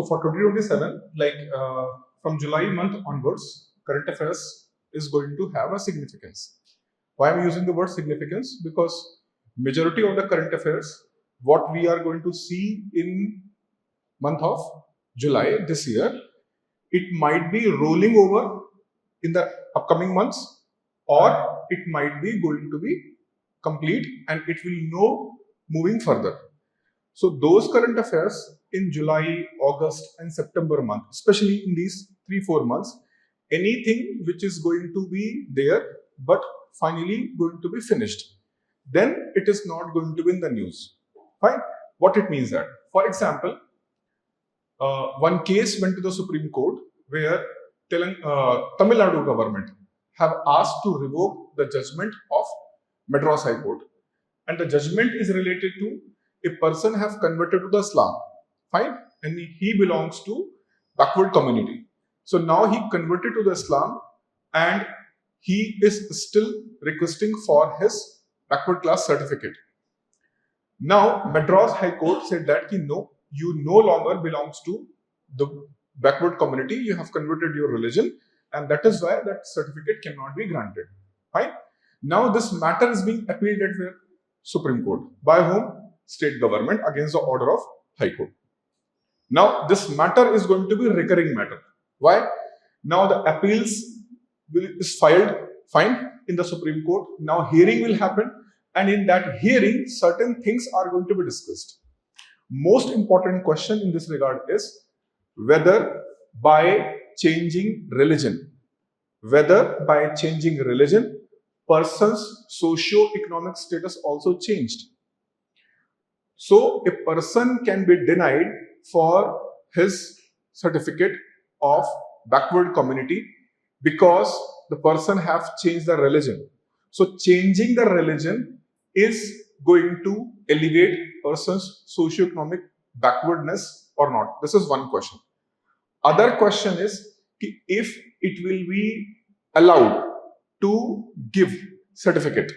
So for 2027, from July month onwards, current affairs is going to have a significance. Why am I using the word significance? Because majority of the current affairs, what we are going to see in month of July this year, it might be rolling over in the upcoming months, or it might be going to be complete and it will know moving further. So those current affairs in July, August and September month, especially in these 3-4 months, anything which is going to be there but finally going to be finished, then it is not going to be in the news. Fine. What it means that, for example, one case went to the Supreme Court where Tamil Nadu government have asked to revoke the judgment of Madras High Court, and the judgment is related to a person have converted to the Islam, fine, and he belongs to backward community. So now he converted to the Islam and he is still requesting for his backward class certificate. Now Madras High Court said that no, you no longer belongs to the backward community, you have converted your religion, and that is why that certificate cannot be granted. Fine. Now this matter is being appealed at the Supreme Court. By whom? State government, against the order of High Court. Now this matter is going to be a recurring matter. Why? Now the appeals is filed, fine, in the Supreme Court. Now hearing will happen, and in that hearing certain things are going to be discussed. Most important question in this regard is whether by changing religion, person's socio-economic status also changed. So a person can be denied for his certificate of backward community because the person have changed the religion. So changing the religion is going to elevate person's socio-economic backwardness or not. This is one question. Other question is if it will be allowed to give certificate,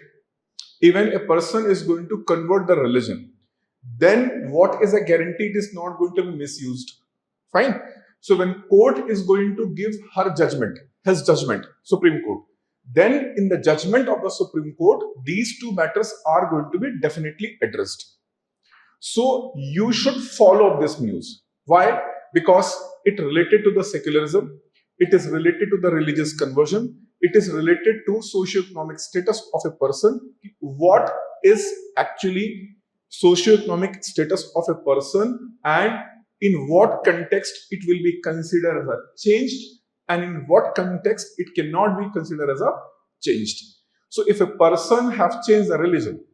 even a person is going to convert the religion, then what is a guarantee it is not going to be misused? Fine. So when court is going to give her judgment, his judgment, Supreme Court, then in the judgment of the Supreme Court, these two matters are going to be definitely addressed. So you should follow this news. Why? Because it related to the secularism, it is related to the religious conversion, it is related to socio-economic status of a person. What is actually socio-economic status of a person, and in what context it will be considered as a changed, and in what context it cannot be considered as a changed. So if a person have changed the religion,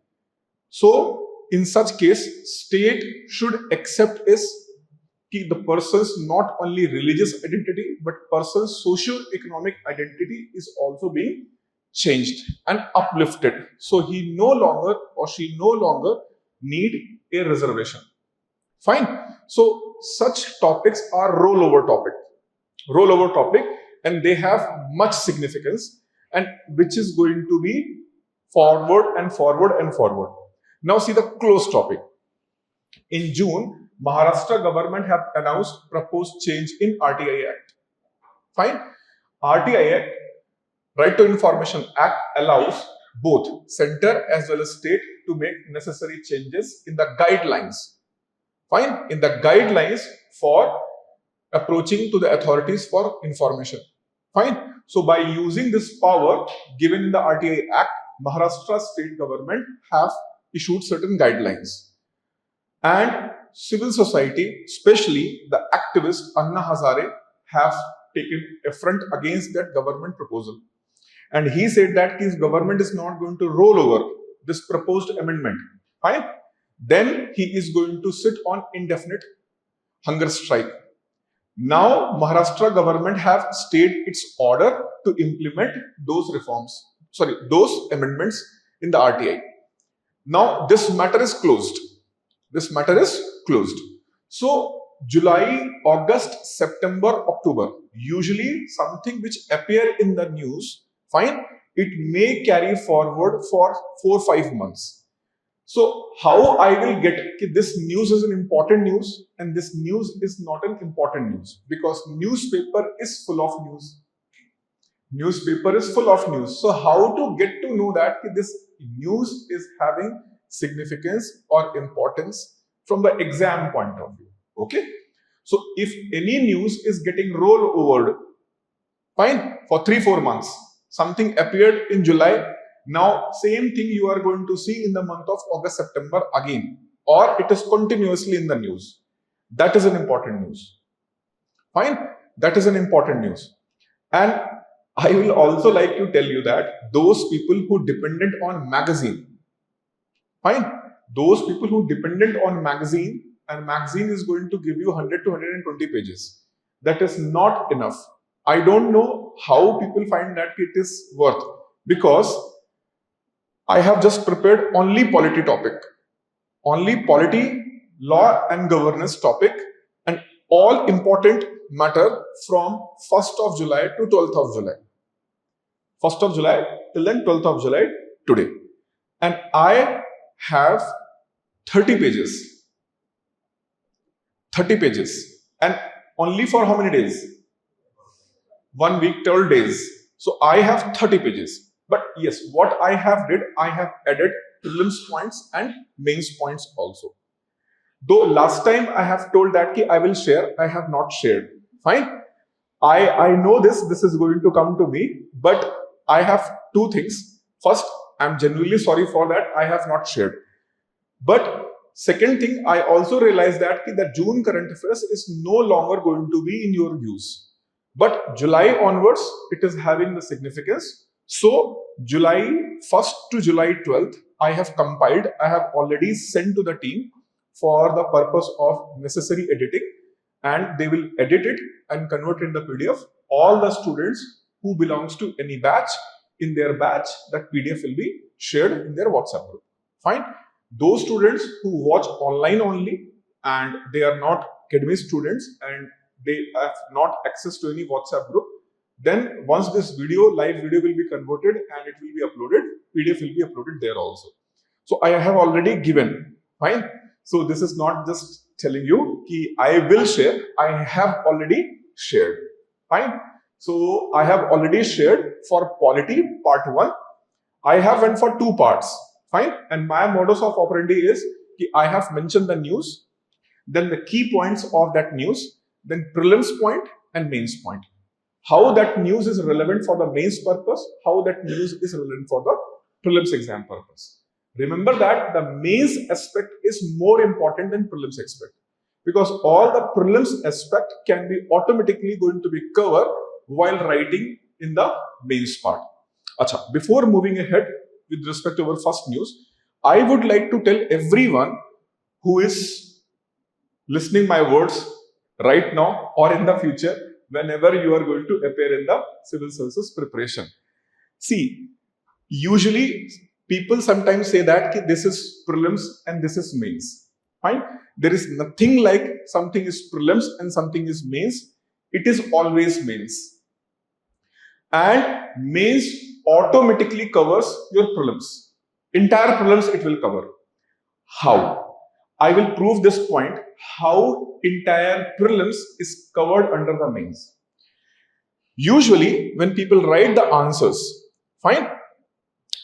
so in such case state should accept the person's not only religious identity but person's socio-economic identity is also being changed and uplifted. So he no longer or she no longer need a reservation. Fine. So such topics are rollover topic, and they have much significance, and which is going to be forward and forward and forward. Now see the close topic. In June, Maharashtra government have announced proposed change in RTI Act. Fine. RTI Act, Right to Information Act, allows both center as well as state to make necessary changes in the guidelines. Fine. In the guidelines for approaching to the authorities for information. Fine. So by using this power given in the RTI Act, Maharashtra state government have issued certain guidelines. And civil society, especially the activist Anna Hazare, have taken a front against that government proposal. And he said that his government is not going to roll over this proposed amendment. Fine. Then he is going to sit on indefinite hunger strike. Now Maharashtra government have stayed its order to implement those those amendments in the RTI. Now this matter is closed. So July, August, September, October, usually something which appear in the news, fine, it may carry forward for 4-5 months. So how I will get this news is an important news and this news is not an important news? Because newspaper is full of news. Newspaper is full of news. So how to get to know that this news is having significance or importance from the exam point of view? Okay. So if any news is getting rolled over, fine, for 3-4 months, something appeared in July, now same thing you are going to see in the month of August, September again, or it is continuously in the news. That is an important news. Fine, that is an important news. And I will also like to tell you that those people who dependent on magazine, fine, those people who dependent on magazine, and magazine is going to give you 100 to 120 pages. That is not enough. I don't know how people find that it is worth, because I have just prepared only polity topic, only polity, law and governance topic, and all important matter from 1st of July to 12th of July. 1st of July till then 12th of July today. And I have 30 pages. 30 pages. And only for how many days? 1 week, 12 days. So I have 30 pages. But yes, what I have did, I have added prelims points and mains points also. Though last time I have told that I will share, I have not shared. Fine. I know this is going to come to me, but I have two things. First, I'm genuinely sorry for that I have not shared. But second thing, I also realized that the June current affairs is no longer going to be in your use. But July onwards, it is having the significance. So July 1st to July 12th, I have compiled, I have already sent to the team for the purpose of necessary editing, and they will edit it and convert it in the PDF. All the students who belongs to any batch, in their batch, that PDF will be shared in their WhatsApp group. Fine. Those students who watch online only and they are not academy students and they have not access to any WhatsApp group, then once this live video will be converted and it will be uploaded, PDF will be uploaded there also. So I have already given. Fine. So this is not just telling you ki I will share, I have already shared. Fine. So I have already shared for polity part 1. I have went for 2 parts. Fine. And my modus of operandi is ki I have mentioned the news, then the key points of that news, then prelims point and mains point. How that news is relevant for the mains purpose, how that news is relevant for the prelims exam purpose. Remember that the mains aspect is more important than prelims aspect, because all the prelims aspect can be automatically going to be covered while writing in the mains part. Acha, before moving ahead with respect to our first news, I would like to tell everyone who is listening my words right now or in the future, whenever you are going to appear in the civil services preparation. See, usually people sometimes say that this is prelims and this is mains. Fine. There is nothing like something is prelims and something is mains. It is always mains. And mains automatically covers your prelims. Entire prelims it will cover. How? I will prove this point, how entire prelims is covered under the mains. Usually, when people write the answers, fine,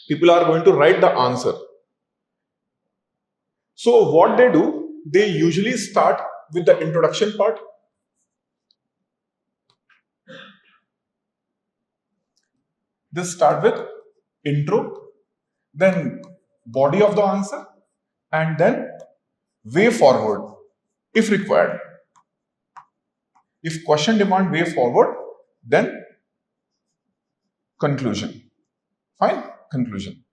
people are going to write the answer. So what they do, they usually start with the introduction part. They start with intro, then body of the answer, and then way forward if required. If question demand way forward, then conclusion. Fine, conclusion.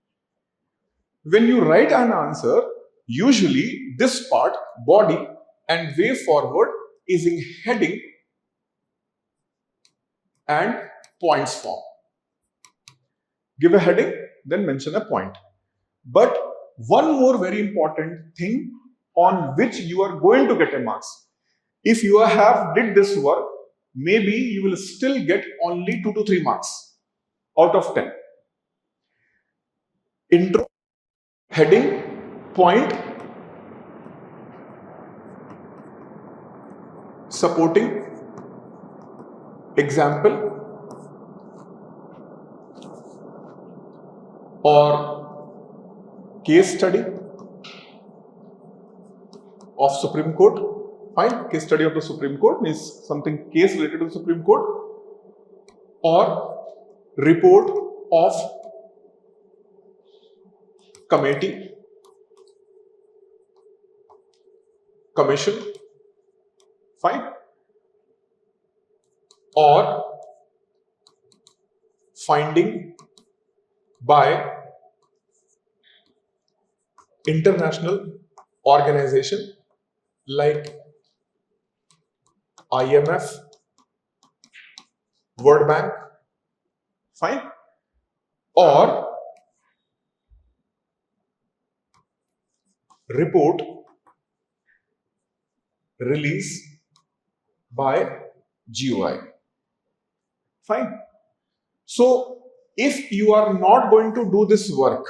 When you write an answer, usually this part, body and way forward, is in heading and points form. Give a heading, then mention a point. But one more very important thing on which you are going to get a marks. If you have did this work, maybe you will still get only 2 to 3 marks out of 10. Intro, heading point supporting example or case study of Supreme Court. Fine, case study of the Supreme Court means something case related to the Supreme Court, or report of committee, commission, fine, or finding by international organization like IMF, World Bank, fine, or report release by GOI. Fine. So if you are not going to do this work,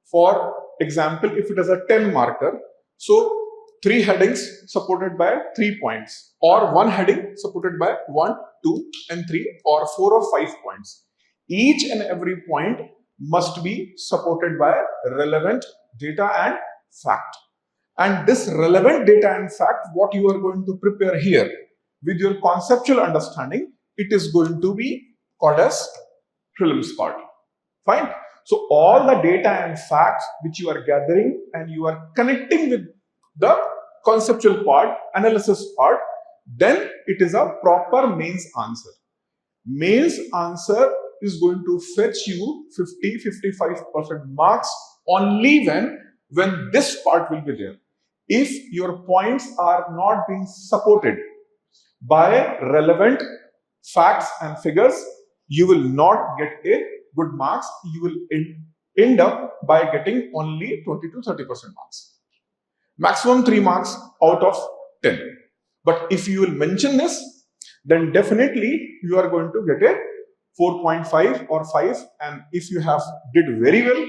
for example, if it is a 10 marker, so 3 headings supported by 3 points, or 1 heading supported by 1, 2 and 3, or 4 or 5 points. Each and every point must be supported by relevant data and fact. And this relevant data and fact, what you are going to prepare here with your conceptual understanding, it is going to be called as prelims part. Fine. So all the data and facts which you are gathering and you are connecting with the conceptual part, analysis part, then it is a proper mains answer. Mains answer is going to fetch you 50-55% marks only when this part will be there. If your points are not being supported by relevant facts and figures, you will not get a good marks. You will end up by getting only 20-30% marks. Maximum 3 marks out of 10. But if you will mention this, then definitely you are going to get a 4.5 or 5, and if you have did very well,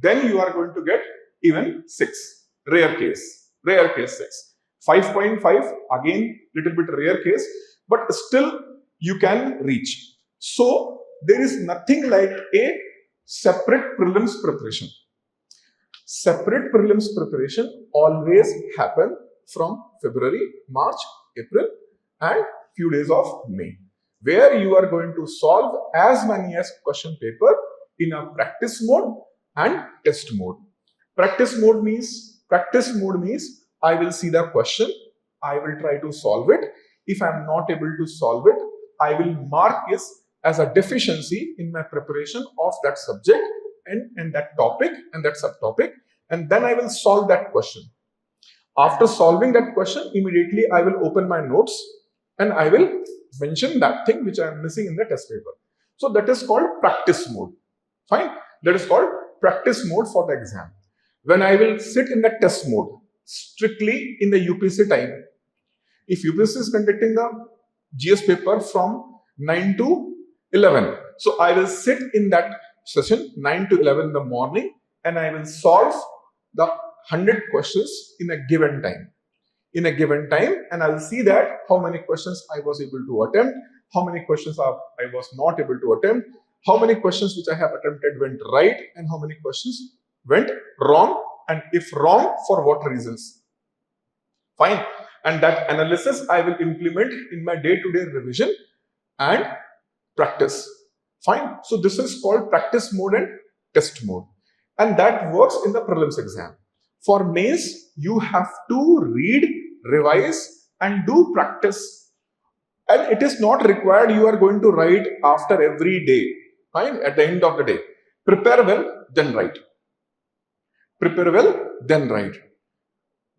then you are going to get even 6. Rare case 6. 5.5 again little bit rare case, but still you can reach. So there is nothing like a separate prelims preparation. Separate prelims preparation always happen from February, March, April and few days of May, where you are going to solve as many as question paper in a practice mode and test mode. Practice mode means I will see the question, I will try to solve it. If I am not able to solve it, I will mark this as a deficiency in my preparation of that subject and that topic and that subtopic, and then I will solve that question. After solving that question, immediately I will open my notes and I will mention that thing which I am missing in the test paper. So that is called practice mode. Fine. That is called practice mode for the exam. When I will sit in the test mode, strictly in the UPSC time. If UPSC is conducting the GS paper from 9 to 11, so I will sit in that session 9 to 11 in the morning and I will solve the 100 questions in a given time. And I will see that how many questions I was able to attempt, how many questions I was not able to attempt, how many questions which I have attempted went right, and how many questions went wrong, and if wrong, for what reasons. Fine. And that analysis I will implement in my day-to-day revision and practice. Fine. So this is called practice mode and test mode. And that works in the prelims exam. For mains, you have to read, revise and do practice. And it is not required you are going to write after every day. Fine. At the end of the day. Prepare well, then write. Prepare well, then write.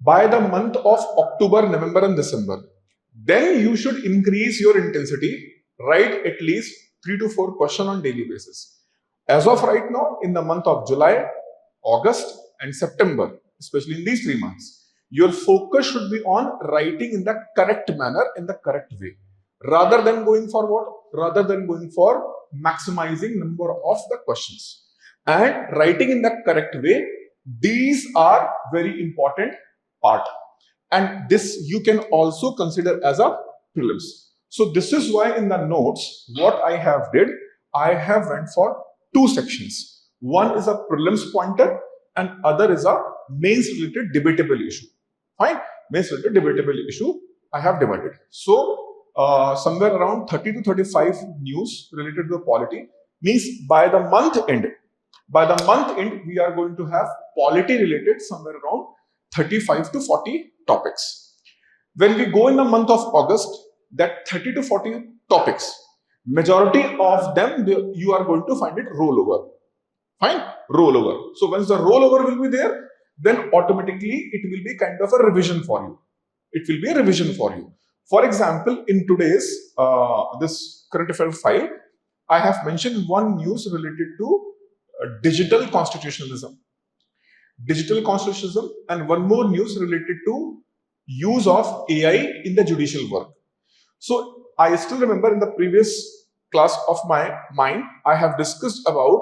By the month of October, November and December, then you should increase your intensity. Write at least 3 to 4 questions on daily basis. As of right now, in the month of July, August and September, especially in these 3 months, your focus should be on writing in the correct manner, in the correct way. Rather than going for what? Rather than going for maximizing number of the questions. And writing in the correct way These are very important part, and this you can also consider as a prelims. So this is why in the notes what I have did, I have went for two sections. One is a prelims pointer and other is a mains related debatable issue. Fine, mains related debatable issue I have divided. So somewhere around 30 to 35 news related to the polity, means by the month end, we are going to have polity related somewhere around 35 to 40 topics. When we go in the month of August, that 30 to 40 topics, majority of them you are going to find it rollover. Fine, rollover. So once the rollover will be there, then automatically it will be kind of a revision for you. It will be a revision for you. For example, in today's this current affair file, I have mentioned one news related to digital constitutionalism. Digital constitutionalism, and one more news related to use of AI in the judicial work. So I still remember in the previous class of mine, I have discussed about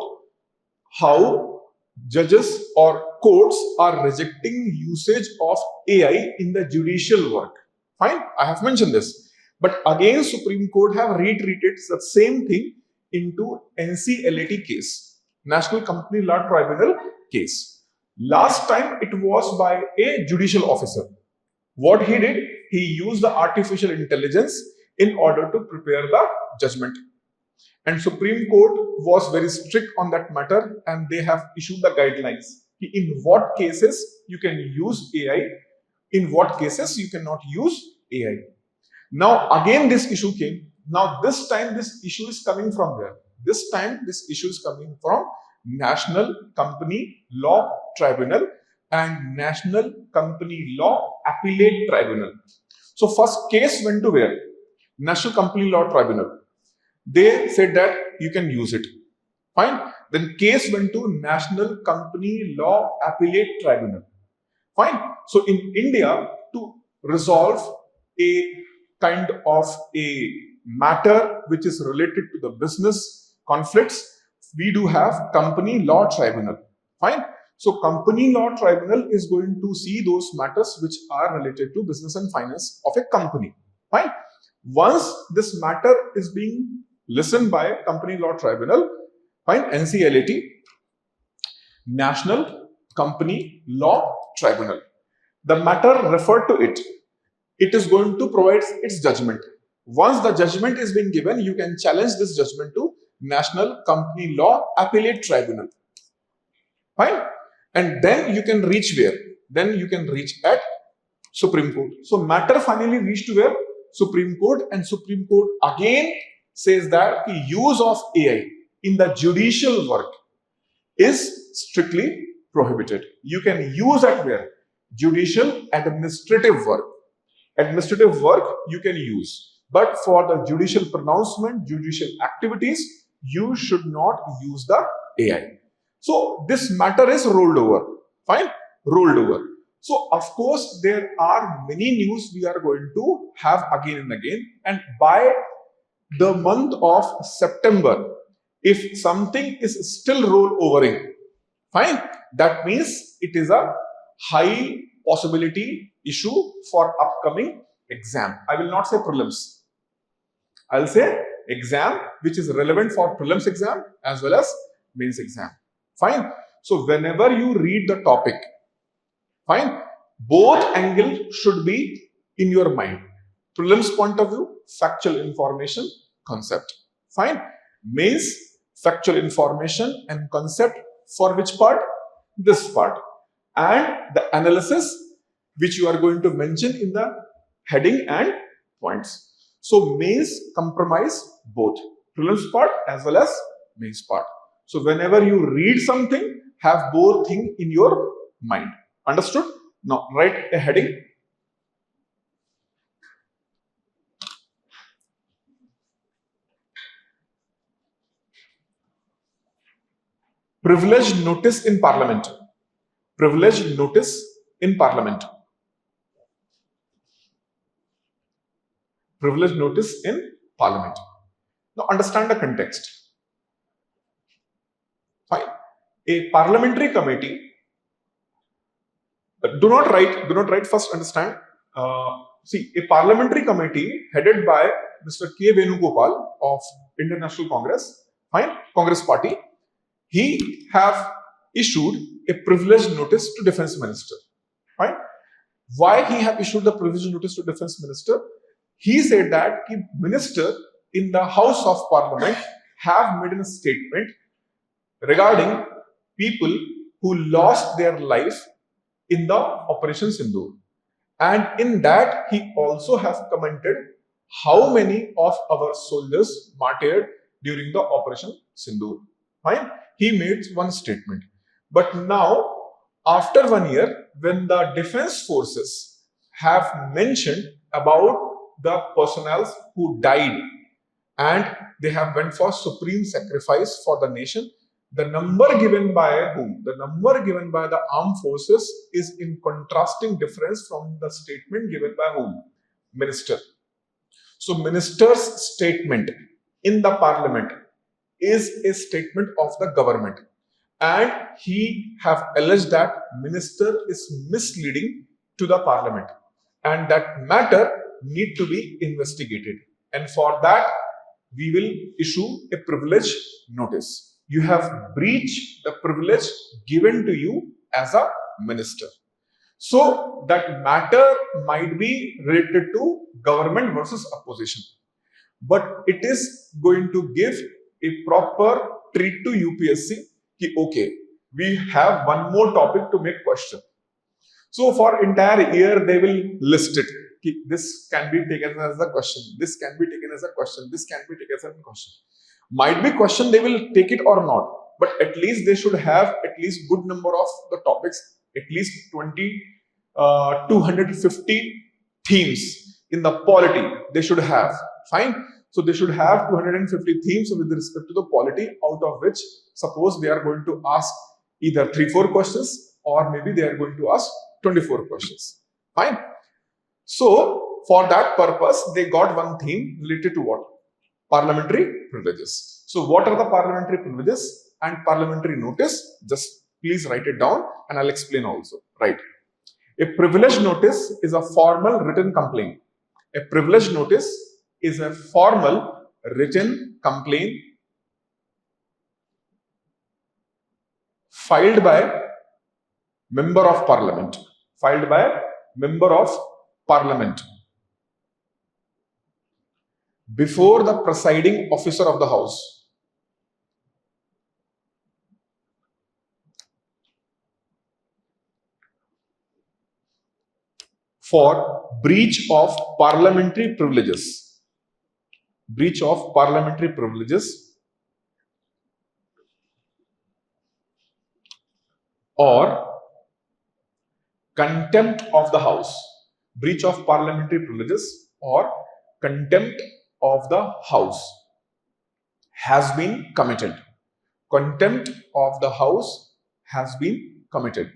how judges or courts are rejecting usage of AI in the judicial work. Fine, I have mentioned this. But again, Supreme Court have retreated the same thing into NCLAT case, National Company Law Tribunal case. Last time it was by a judicial officer. What he did, he used the artificial intelligence in order to prepare the judgment. And Supreme Court was very strict on that matter, and they have issued the guidelines. In what cases you can use AI, in what cases you cannot use AI. Now again this issue came. Now this time this issue is coming from where? This time this issue is coming from National Company Law Tribunal and National Company Law Appellate Tribunal. So first case went to where? National Company Law Tribunal. They said that you can use it. Fine. Then case went to National Company Law Appellate Tribunal. Fine. So in India, to resolve a kind of a matter which is related to the business conflicts, we do have Company Law Tribunal. Fine. So Company Law Tribunal is going to see those matters which are related to business and finance of a company. Fine. Once this matter is being listened by Company Law Tribunal, fine, NCLAT, National Company Law Tribunal, the matter referred to it, it is going to provide its judgment. Once the judgment is being given, you can challenge this judgment to National Company Law Appellate Tribunal. Fine. And then you can reach where? Then you can reach at Supreme Court. So matter finally reached to where? Supreme Court, and Supreme Court again says that the use of AI in the judicial work is strictly prohibited. You can use at where? Judicial administrative work. Administrative work you can use. But for the judicial pronouncement, judicial activities, you should not use the AI. So this matter is rolled over. Fine? Rolled over. So of course there are many news we are going to have again and again, and by the month of September, if something is still rollovering, fine, that means it is a high possibility issue for upcoming exam. I will not say prelims. I will say exam which is relevant for prelims exam as well as mains exam. Fine. So whenever you read the topic, fine, both angles should be in your mind. Prelims point of view, factual information, concept. Fine. Mains, factual information and concept for which part? This part. And the analysis which you are going to mention in the heading and points. So mains comprise both prelims part as well as mains part. So whenever you read something, have both things in your mind. Understood? Now write a heading. Privileged notice in Parliament. Privileged notice in Parliament. Privileged notice in Parliament. Now understand the context. Fine. A parliamentary committee Do not write, first understand. See, a parliamentary committee headed by Mr. K. Venugopal of Indian National Congress, fine, Congress party, he have issued a privilege notice to Defense Minister, fine. Why he have issued the privilege notice to Defense Minister? He said that the minister in the House of Parliament have made a statement regarding people who lost their life in the Operation Sindoor. And in that, he also has commented how many of our soldiers martyred during the Operation Sindoor. Fine. He made one statement. But now, after 1 year, when the defense forces have mentioned about the personnel who died and they have went for supreme sacrifice for the nation, the number given by whom? The number given by the armed forces is in contrasting difference from the statement given by whom? Minister. So minister's statement in the parliament is a statement of the government, and he have alleged that minister is misleading to the parliament, and that matter need to be investigated, and for that we will issue a privilege notice. You have breached the privilege given to you as a minister. So that matter might be related to government versus opposition, but it is going to give a proper treat to UPSC. Okay, we have one more topic to make question. So for entire year they will list it. This can be taken as a question. This can be taken as a question. This can be taken as a question. Might be question they will take it or not, but at least they should have at least good number of the topics, at least 250 themes in the polity they should have. Fine. So they should have 250 themes with respect to the polity, out of which suppose they are going to ask either 3-4 questions, or maybe they are going to ask 24 questions. Fine. So for that purpose, they got one theme related to what? Parliamentary privileges. So what are the parliamentary privileges and parliamentary notice? Just please write it down and I'll explain also. Right. A privilege notice is a formal written complaint. A privilege notice is a formal written complaint filed by member of parliament. Filed by member of parliament before the presiding officer of the house. For breach of parliamentary privileges. Breach of parliamentary privileges or contempt of the house. Breach of parliamentary privileges or contempt of the house has been committed. Contempt of the house has been committed.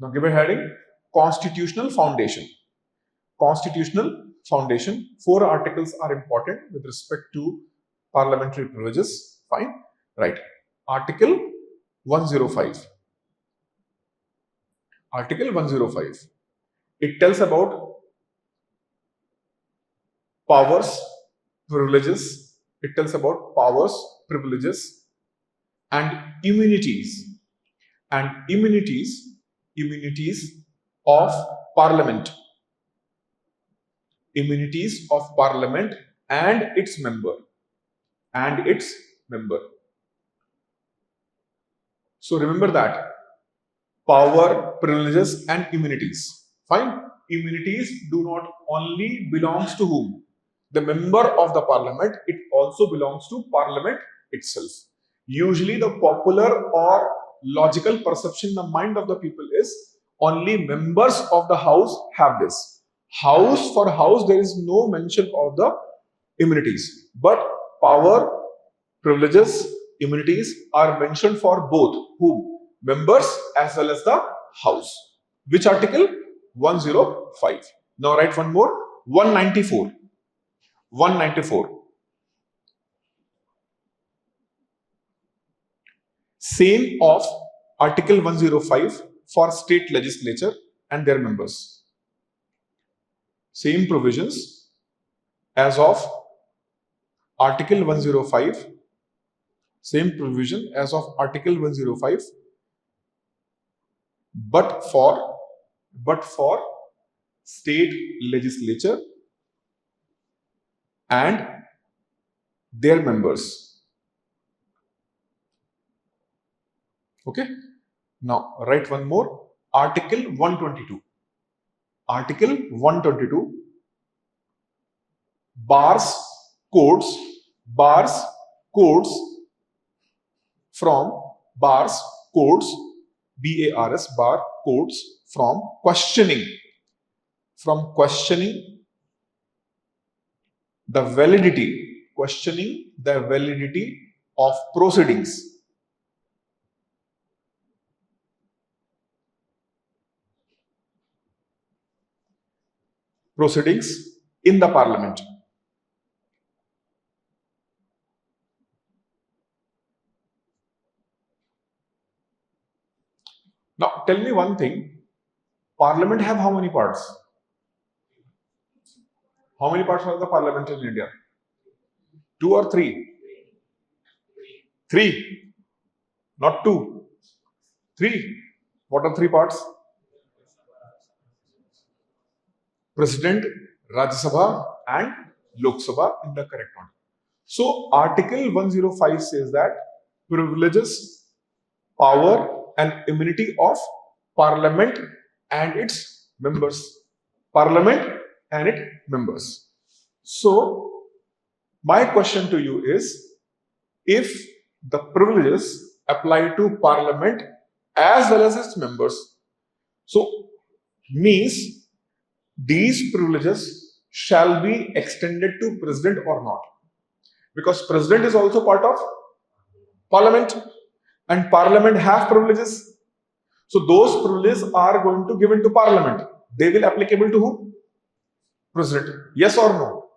Now give a heading: Constitutional Foundation. Constitutional Foundation. 4 articles are important with respect to parliamentary privileges. Fine. Right. Article 105. Article 105. It tells about powers, privileges. It tells about powers, privileges, and immunities. And immunities of parliament. Immunities of parliament and its member. And its member. So remember that. Power, privileges, and immunities. Fine. Immunities do not only belongs to whom? The member of the parliament. It also belongs to parliament itself. Usually the popular or logical perception in the mind of the people is only members of the house have this. House for house, there is no mention of the immunities. But power, privileges, immunities are mentioned for both. Whom? Members as well as the house. Which article? 105. Now write one more. 194. 194. Same of Article 105 for state legislature and their members. Same provisions as of Article 105, same provision as of Article 105, but for state legislature and their members. Okay. Now write one more. Article 122. Article 122 bars codes from bars codes BARS bar codes from questioning the validity of proceedings in the parliament. Now tell me one thing, parliament have how many parts? How many parts are the parliament in India? 2 or 3? 3, not 2. 3. What are 3 parts? President, Rajya Sabha and Lok Sabha in the correct order. So Article 105 says that privileges, power and immunity of Parliament and its members. So my question to you is, if the privileges apply to Parliament as well as its members, so means these privileges shall be extended to President or not? Because President is also part of Parliament and Parliament have privileges. So those privileges are going to given to Parliament. They will applicable to whom? President. Yes or no?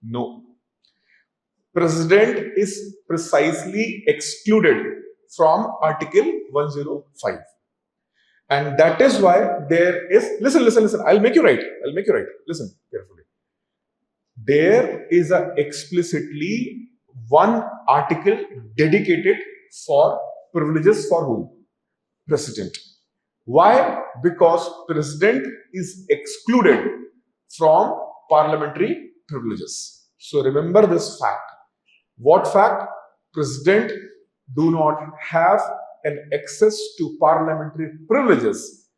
No. President is precisely excluded from Article 105. And that is why there is, listen, I'll make you right. Listen carefully. There is a explicitly one article dedicated for privileges for whom? President. Why? Because President is excluded from parliamentary privileges. So remember this fact. What fact? President do not have an access to parliamentary privileges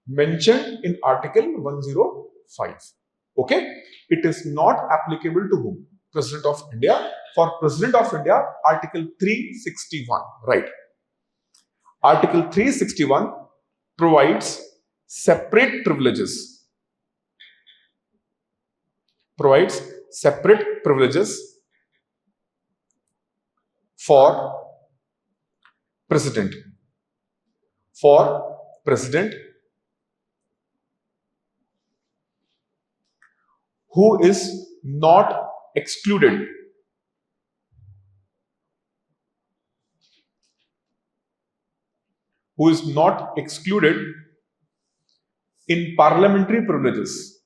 mentioned in Article 105. Okay? It is not applicable to whom? President of India. For President of India, Article 361. Right. Article 361 provides separate privileges. For President. Who is not excluded in parliamentary privileges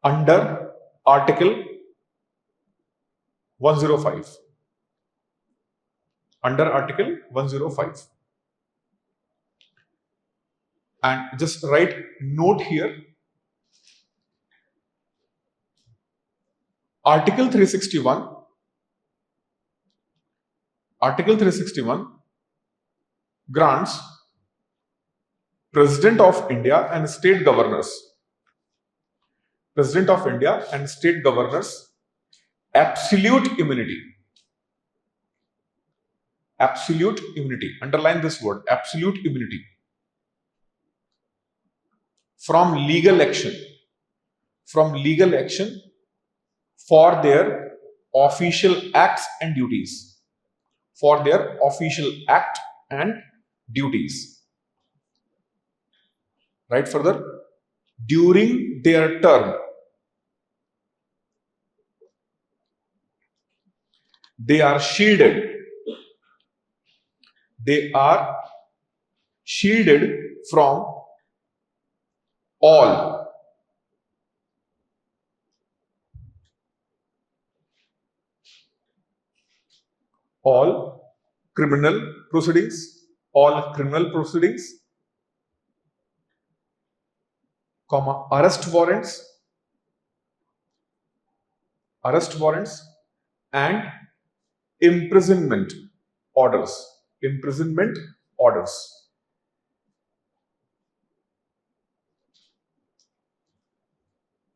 under Article 105. Under Article 105. And just write note here. Article 361 grants President of India and state governors absolute immunity. Underline this word, absolute immunity from legal action for their official acts and duties. Right further, during their term They are shielded. They are shielded from all criminal proceedings, all criminal proceedings, comma, arrest warrants, and imprisonment orders. Imprisonment orders.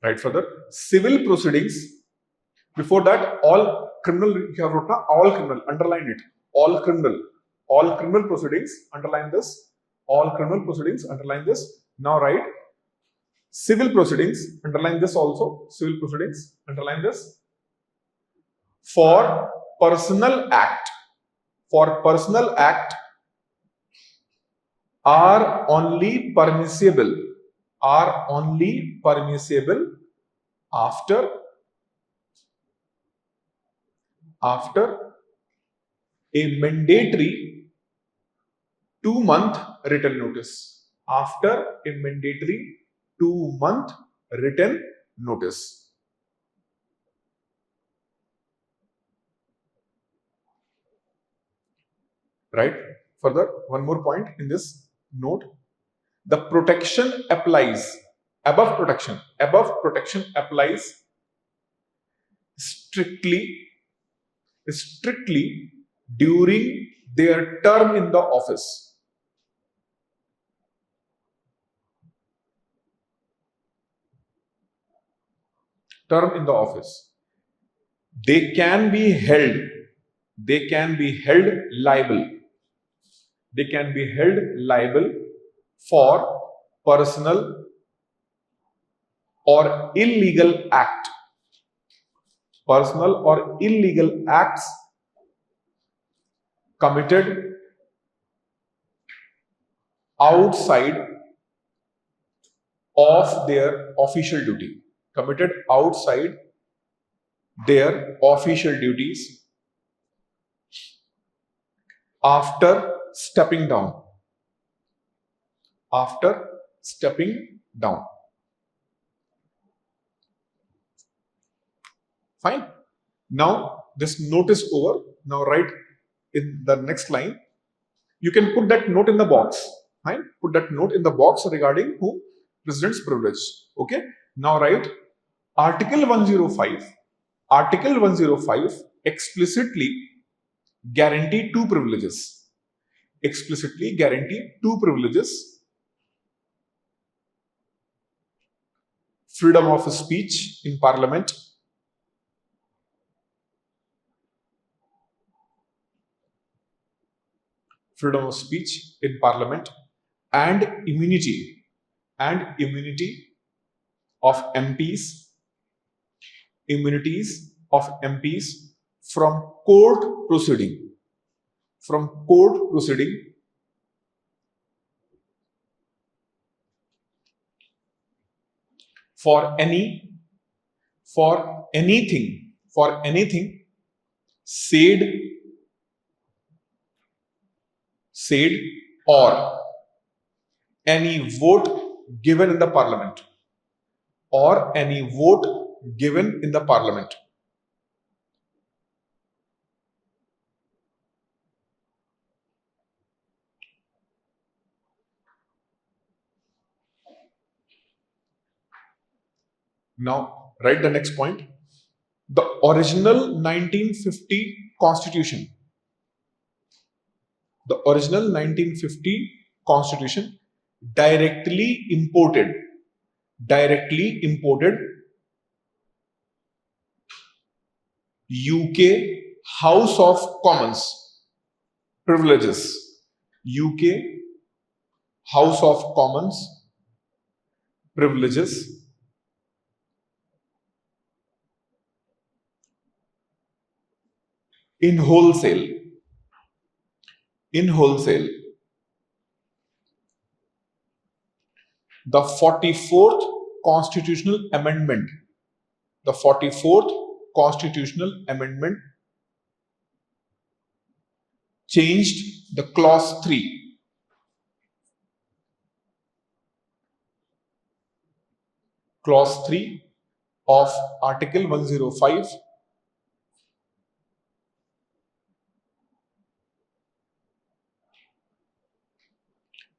Right, further, civil proceedings. Before that, all criminal, you have written all criminal, underline it. All criminal proceedings, underline this. All criminal proceedings, underline this. Now write civil proceedings, underline this also. Civil proceedings, underline this. For personal act are only permissible after a mandatory 2-month written notice. After a mandatory 2-month written notice. Right? Further, one more point in this note. The protection applies, above protection applies strictly during their term in the office. Term in the office. They can be held liable. They can be held liable for personal or illegal act. Personal or illegal acts committed outside of their official duty. Committed outside their official duties after stepping down. Fine. Now this note is over. Now write in the next line. You can put that note in the box. Fine. Put that note in the box regarding who? President's privilege. Okay. Now write Article 105. Article 105 explicitly guarantee two privileges. Explicitly guarantee two privileges. Freedom of speech in Parliament. Freedom of speech in Parliament and immunity of MPs. Immunities of MPs from court proceeding. For anything said or any vote given in the Parliament. Now write the next point. The original 1950 Constitution. The original 1950 Constitution directly imported UK House of Commons privileges. UK House of Commons privileges in wholesale. The 44th Constitutional Amendment. changed the clause 3. Clause 3 of Article 105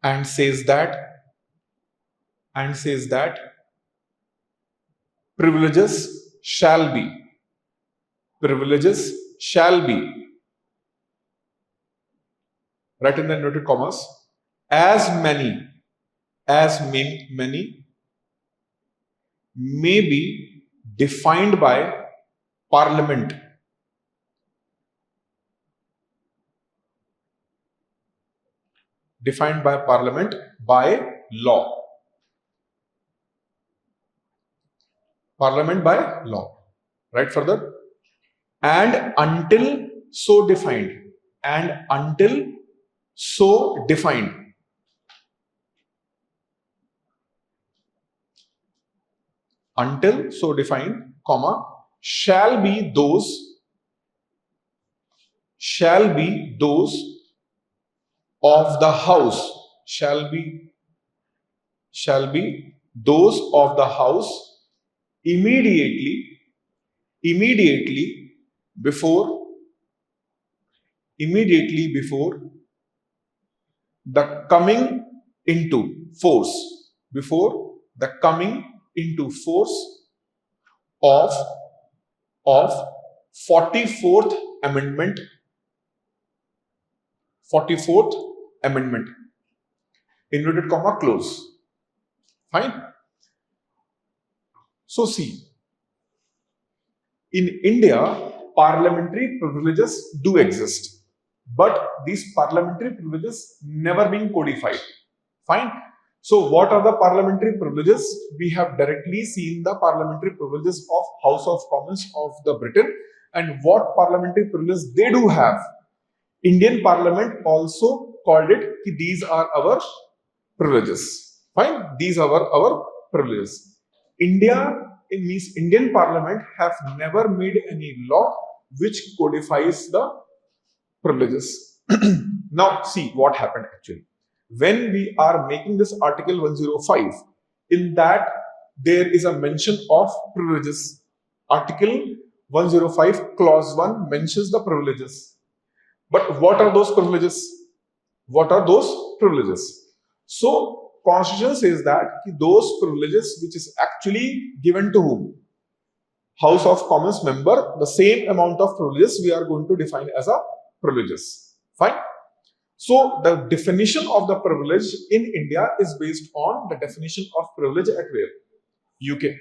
and says that privileges shall be write in the inverted commas as many may be defined by Parliament by law. Parliament by law. Right further. And until so defined. Comma, shall be those of the House. Shall be those of the House immediately before the coming into force. Of 44th Amendment. Inverted comma close. Fine. So see, in India, parliamentary privileges do exist, but these parliamentary privileges never been codified. Fine. So what are the parliamentary privileges? We have directly seen the parliamentary privileges of House of Commons of the Britain, and what parliamentary privileges they do have. Indian Parliament also called it कि these are our privileges. Fine, these are our privileges. Indian Parliament have never made any law which codifies the privileges. Now see what happened actually. When we are making this Article 105, in that there is a mention of privileges. Article 105 clause 1 mentions the privileges. But what are those privileges? So Constitution says that those privileges which is actually given to whom? House of Commons member, the same amount of privileges we are going to define as a privileges. Fine. So the definition of the privilege in India is based on the definition of privilege at where? UK.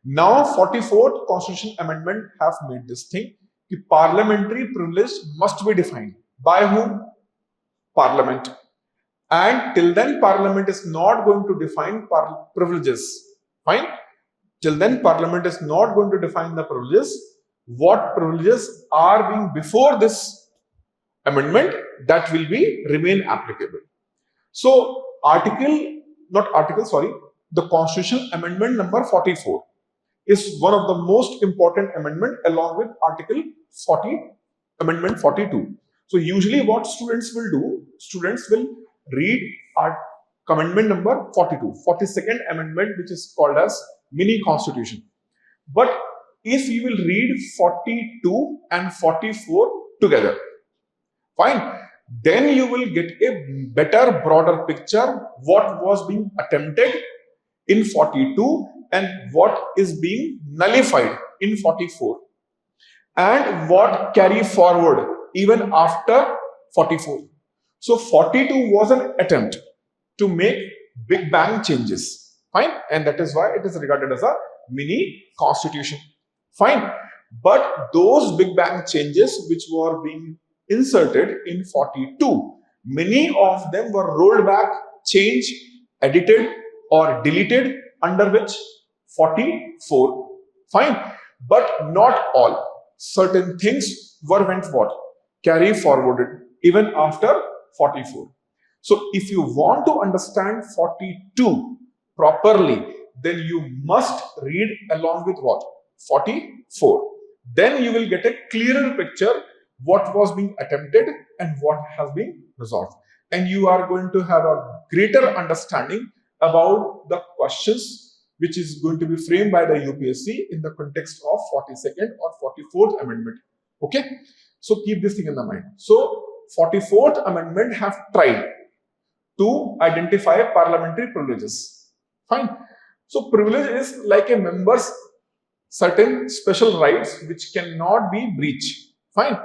Now 44th Constitution Amendment have made this thing. The parliamentary privilege must be defined. By whom? Parliament. And till then Parliament is not going to define privileges. Fine. Till then Parliament is not going to define the privileges. What privileges are being before this amendment, that will be remain applicable. So the Constitutional Amendment number 44 is one of the most important amendment along with Article 40, Amendment 42. So usually what students will do, students will read Amendment number 42, 42nd Amendment, which is called as mini constitution. But if you will read 42 and 44 together, fine, then you will get a better, broader picture what was being attempted in 42 and what is being nullified in 44 and what carry forward even after 44. So 42 was an attempt to make big bang changes. Fine, and that is why it is regarded as a mini constitution. Fine, but those big bang changes which were being inserted in 42, many of them were rolled back, changed, edited or deleted under which 44. Fine, but not all. Certain things went what? Carry forwarded even after 44. So if you want to understand 42 properly, then you must read along with what? 44. Then you will get a clearer picture what was being attempted and what has been resolved. And you are going to have a greater understanding about the questions which is going to be framed by the UPSC in the context of 42nd or 44th Amendment. Okay, so keep this thing in the mind. So 44th Amendment have tried to identify parliamentary privileges. Fine. So privilege is like a member's certain special rights which cannot be breached. Fine.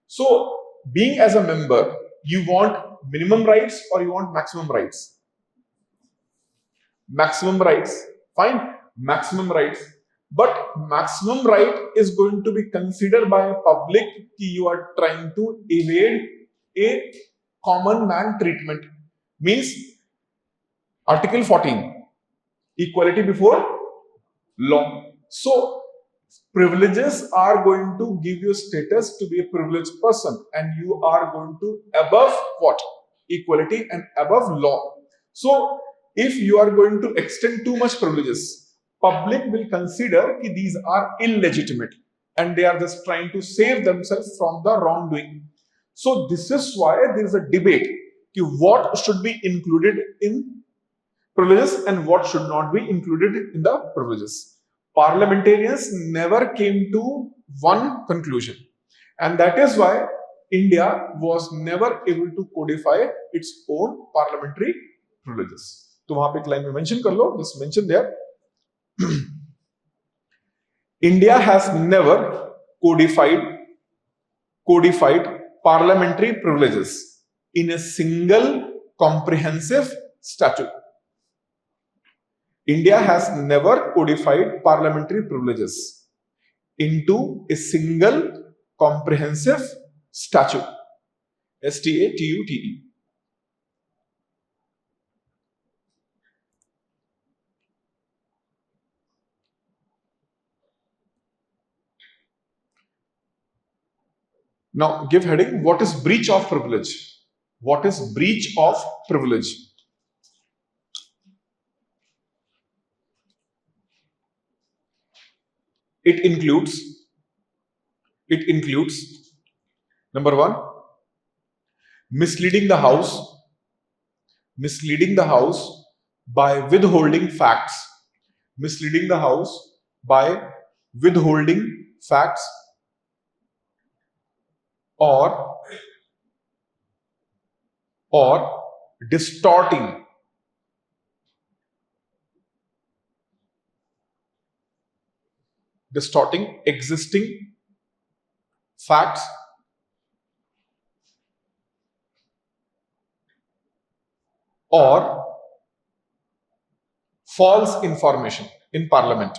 So being as a member, you want minimum rights or you want maximum rights? Maximum rights. Fine. Maximum rights. But maximum right is going to be considered by a public कि you are trying to evade a common man treatment. Means Article 14, equality before law. So privileges are going to give you status to be a privileged person, and you are going to above what? Equality and above law. So if you are going to extend too much privileges, public will consider that these are illegitimate and they are just trying to save themselves from the wrongdoing. So this is why there is a debate what should be included in privileges and what should not be included in the privileges. Parliamentarians never came to one conclusion, and that is why India was never able to codify its own parliamentary privileges. तो वहां पे एक line में mention कर लो, just mention there. India has never codified parliamentary privileges in a single comprehensive statute. India has never codified parliamentary privileges into a single comprehensive statute. STATUTE. Now give heading, what is breach of privilege? What is breach of privilege? It includes number one, misleading the house by withholding facts, misleading the house by withholding facts or distorting existing facts or false information in parliament.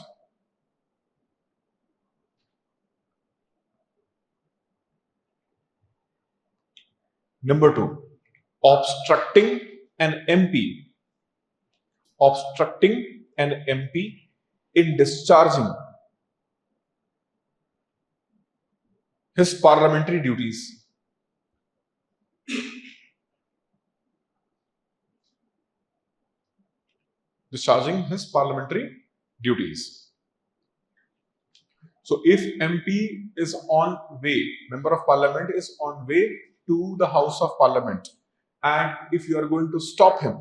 Number two, obstructing an MP in discharging his parliamentary duties. Discharging his parliamentary duties. So if MP is on way, member of parliament is on way to the House of Parliament, and if you are going to stop him,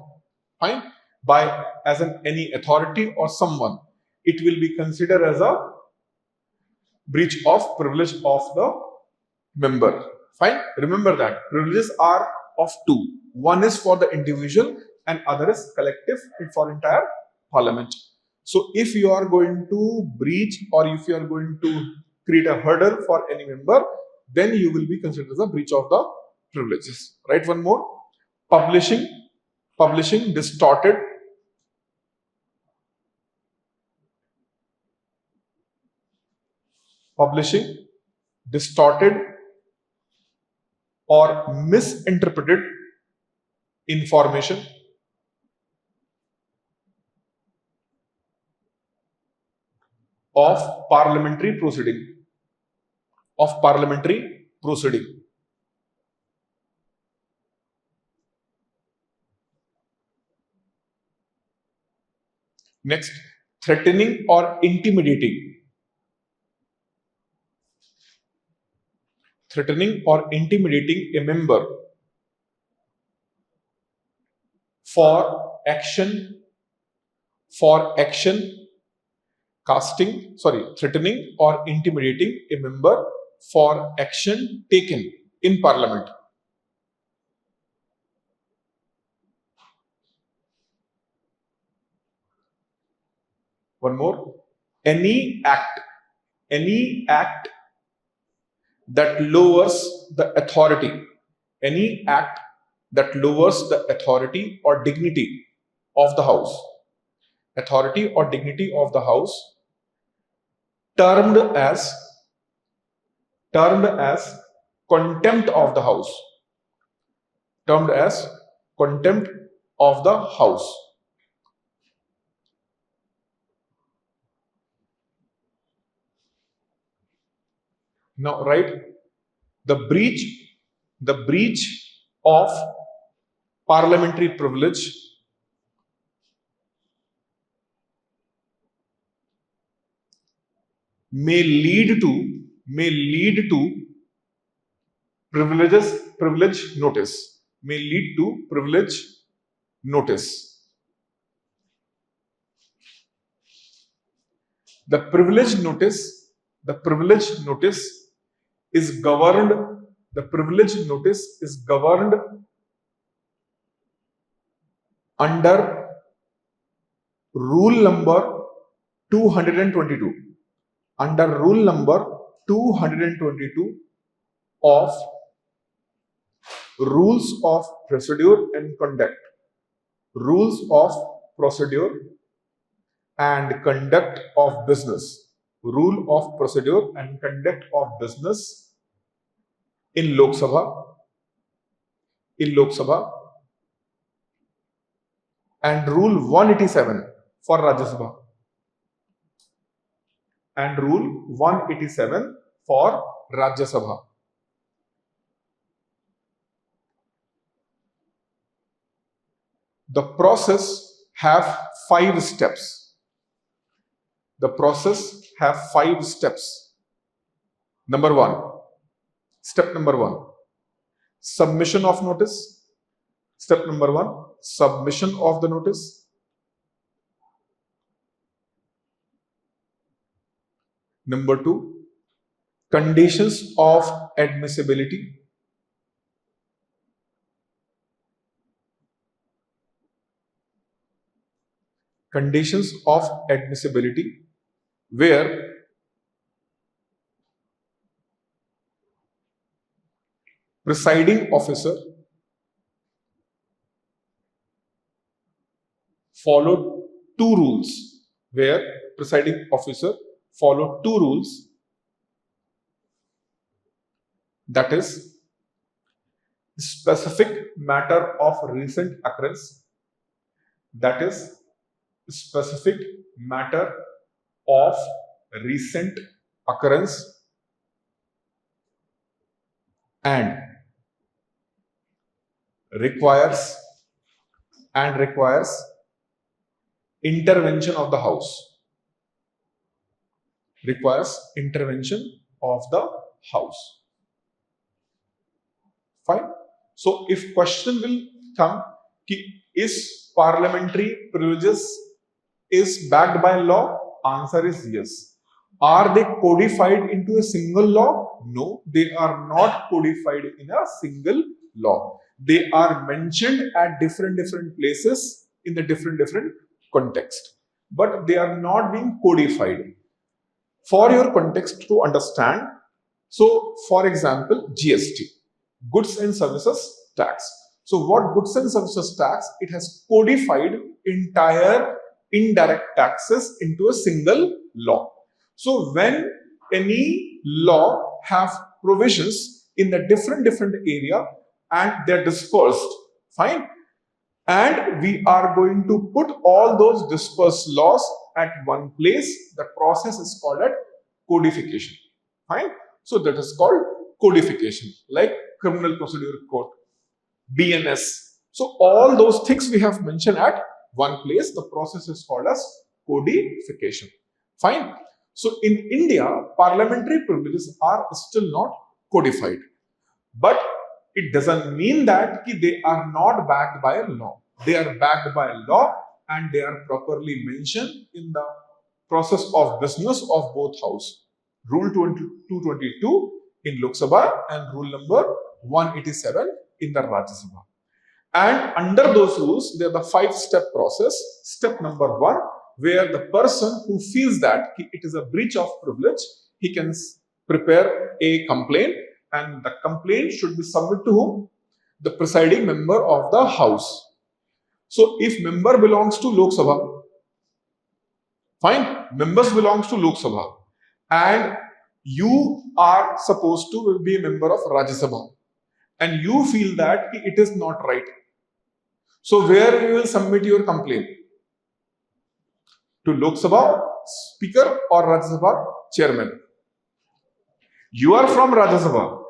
fine, by as any authority or someone, it will be considered as a breach of privilege of the member. Fine. Remember that privileges are of two. One is for the individual and other is collective for entire parliament. So if you are going to breach or if you are going to create a hurdle for any member, then you will be considered as a breach of the privileges. Right? One more. Publishing distorted or misinterpreted information of parliamentary proceeding. Next, threatening or intimidating threatening or intimidating a member for action, threatening or intimidating a member for action taken in parliament. One more. Any act that lowers the authority, any act that lowers the authority or dignity of the house, termed as contempt of the house, Now, right, the breach of parliamentary privilege may lead to privilege notice. The privilege notice is governed under rule number 222, of rules of procedure and conduct, of business, in Lok Sabha, and rule 187 for Rajya Sabha, The process have 5 steps. Step number 1, submission of notice. Submission of the notice. Number 2, conditions of admissibility. Where presiding officer followed 2 rules. That is, specific matter of recent occurrence. And requires intervention of the house. Fine. So if question will come, is parliamentary privileges is backed by law? Answer is yes. Are they codified into a single law? No, they are not codified in a single law. They are mentioned at different places in the different context, but they are not being codified. For your context to understand, so for example, GST, goods and services tax. So what goods and services tax? It has codified entire indirect taxes into a single law. So when any law have provisions in the different area and they're dispersed, fine, and we are going to put all those dispersed laws at one place, the process is called as codification. Fine. So that is called codification, like criminal procedure code, BNS. So all those things we have mentioned at one place, the process is called as codification. Fine. So in India, parliamentary privileges are still not codified. But it doesn't mean that they are not backed by a law. They are backed by a law and they are properly mentioned in the process of business of both house. Rule 222 in Lok Sabha and rule number 187 in the Rajya Sabha. And under those rules, there are the 5-step process. Step number 1, where the person who feels that it is a breach of privilege, he can prepare a complaint, and the complaint should be submitted to whom? The presiding member of the house. So if member belongs to Lok Sabha, fine, members belongs to Lok Sabha, and you are supposed to be a member of Rajya Sabha, and you feel that it is not right. So where you will submit your complaint? To Lok Sabha Speaker or Rajya Sabha Chairman? You are from Rajya Sabha.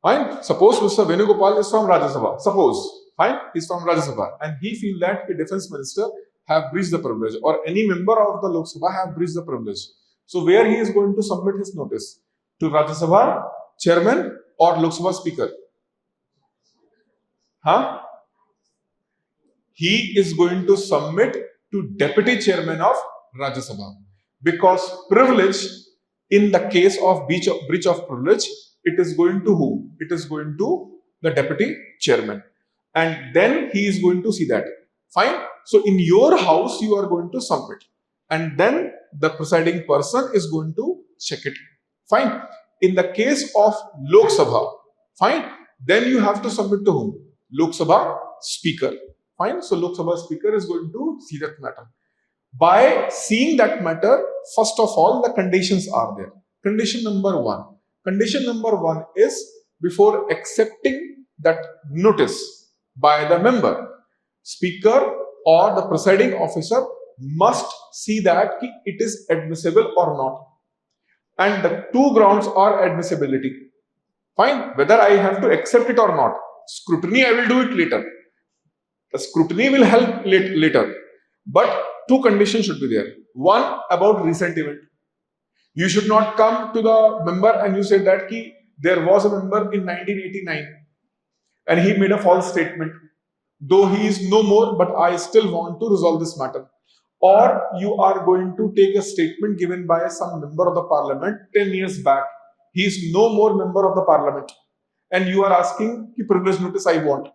Fine. Suppose Mr. Venugopal is from Rajya Sabha. Suppose. Fine. He is from Rajya Sabha. And he feels that the defense minister have breached the privilege, or any member of the Lok Sabha have breached the privilege. So where he is going to submit his notice? To Rajya Sabha Chairman or Lok Sabha Speaker? Huh? He is going to submit to Deputy Chairman of Rajya Sabha, because privilege, in the case of breach of privilege, it is going to whom? It is going to the Deputy Chairman, and then he is going to see that. Fine. So in your house you are going to submit, and then the presiding person is going to check it. Fine. In the case of Lok Sabha, fine, then you have to submit to whom? Lok Sabha Speaker. Fine. So Lok Sabha Speaker is going to see that matter. By seeing that matter, first of all, the conditions are there. Condition number 1. Condition number 1 is, before accepting that notice by the member, Speaker or the presiding officer must see that it is admissible or not. And the 2 grounds are admissibility. Fine. Whether I have to accept it or not. Scrutiny, I will do it later. The scrutiny will help later. But 2 conditions should be there. 1, about recent event. You should not come to the member and you say that there was a member in 1989 and he made a false statement. Though he is no more, but I still want to resolve this matter. Or you are going to take a statement given by some member of the parliament 10 years back. He is no more member of the parliament. And you are asking the privilege notice I want.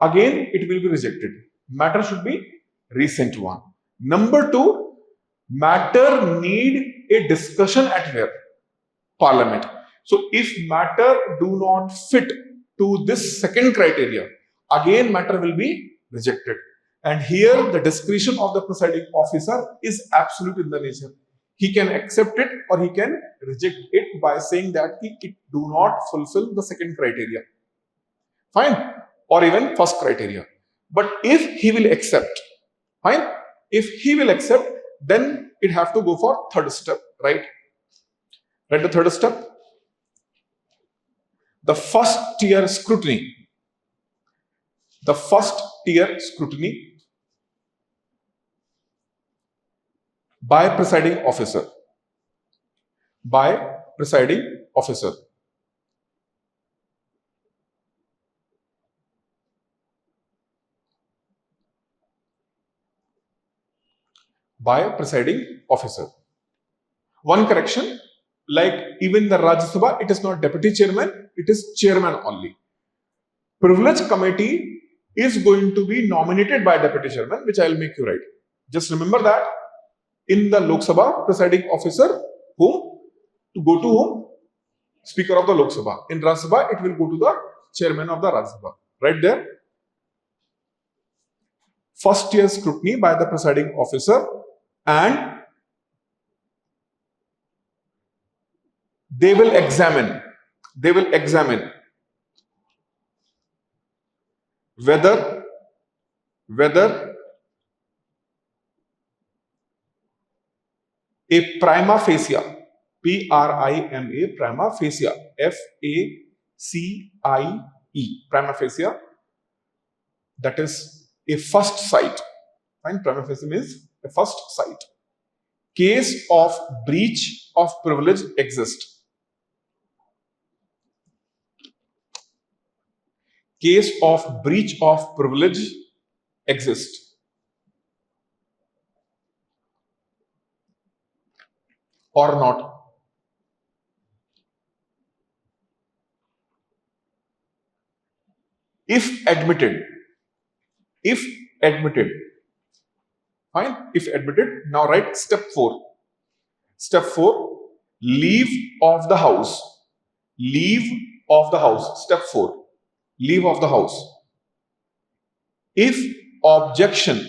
Again, it will be rejected. Matter should be recent one. Number 2, matter need a discussion at where? Parliament. So if matter do not fit to this second criteria, again matter will be rejected. And here the discretion of the presiding officer is absolute in the nature. He can accept it or he can reject it by saying that it do not fulfill the second criteria. Fine. Or even first criteria. But if he will accept, fine. If he will accept, then it have to go for 3rd step, right? Right, the 3rd step. The first tier scrutiny. The first tier scrutiny by presiding officer. By presiding officer. By presiding officer. One correction, like even the Rajya Sabha, it is not deputy chairman, it is chairman only. Privilege committee is going to be nominated by deputy chairman, which I will make you write. Just remember that in the Lok Sabha, presiding officer, whom? To go to whom? Speaker of the Lok Sabha. In Rajya Sabha, it will go to the chairman of the Rajya Sabha. Right there. First tier scrutiny by the presiding officer, and they will examine whether a prima facie, prima facie, FACIE, prima facie, that is a first sight. Fine, prima facie means a first sight. Case of breach of privilege exists. case of breach of privilege exist or not? If admitted, fine. If admitted, now write step 4. Step 4, leave of the house. Leave of the house. Step 4, leave of the house. If objection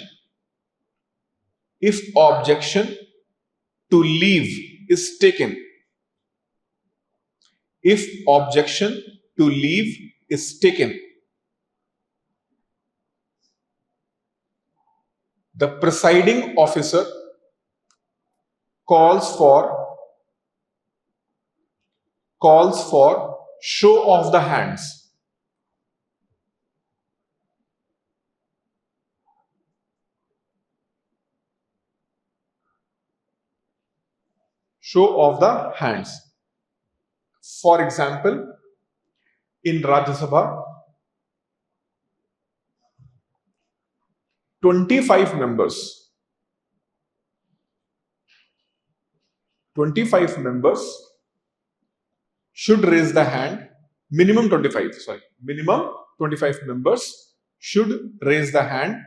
to leave is taken, if objection to leave is taken, the presiding officer calls for show of the hands. Show of the hands. For example, in Rajya Sabha, 25 members should raise the hand. Minimum 25 members should raise the hand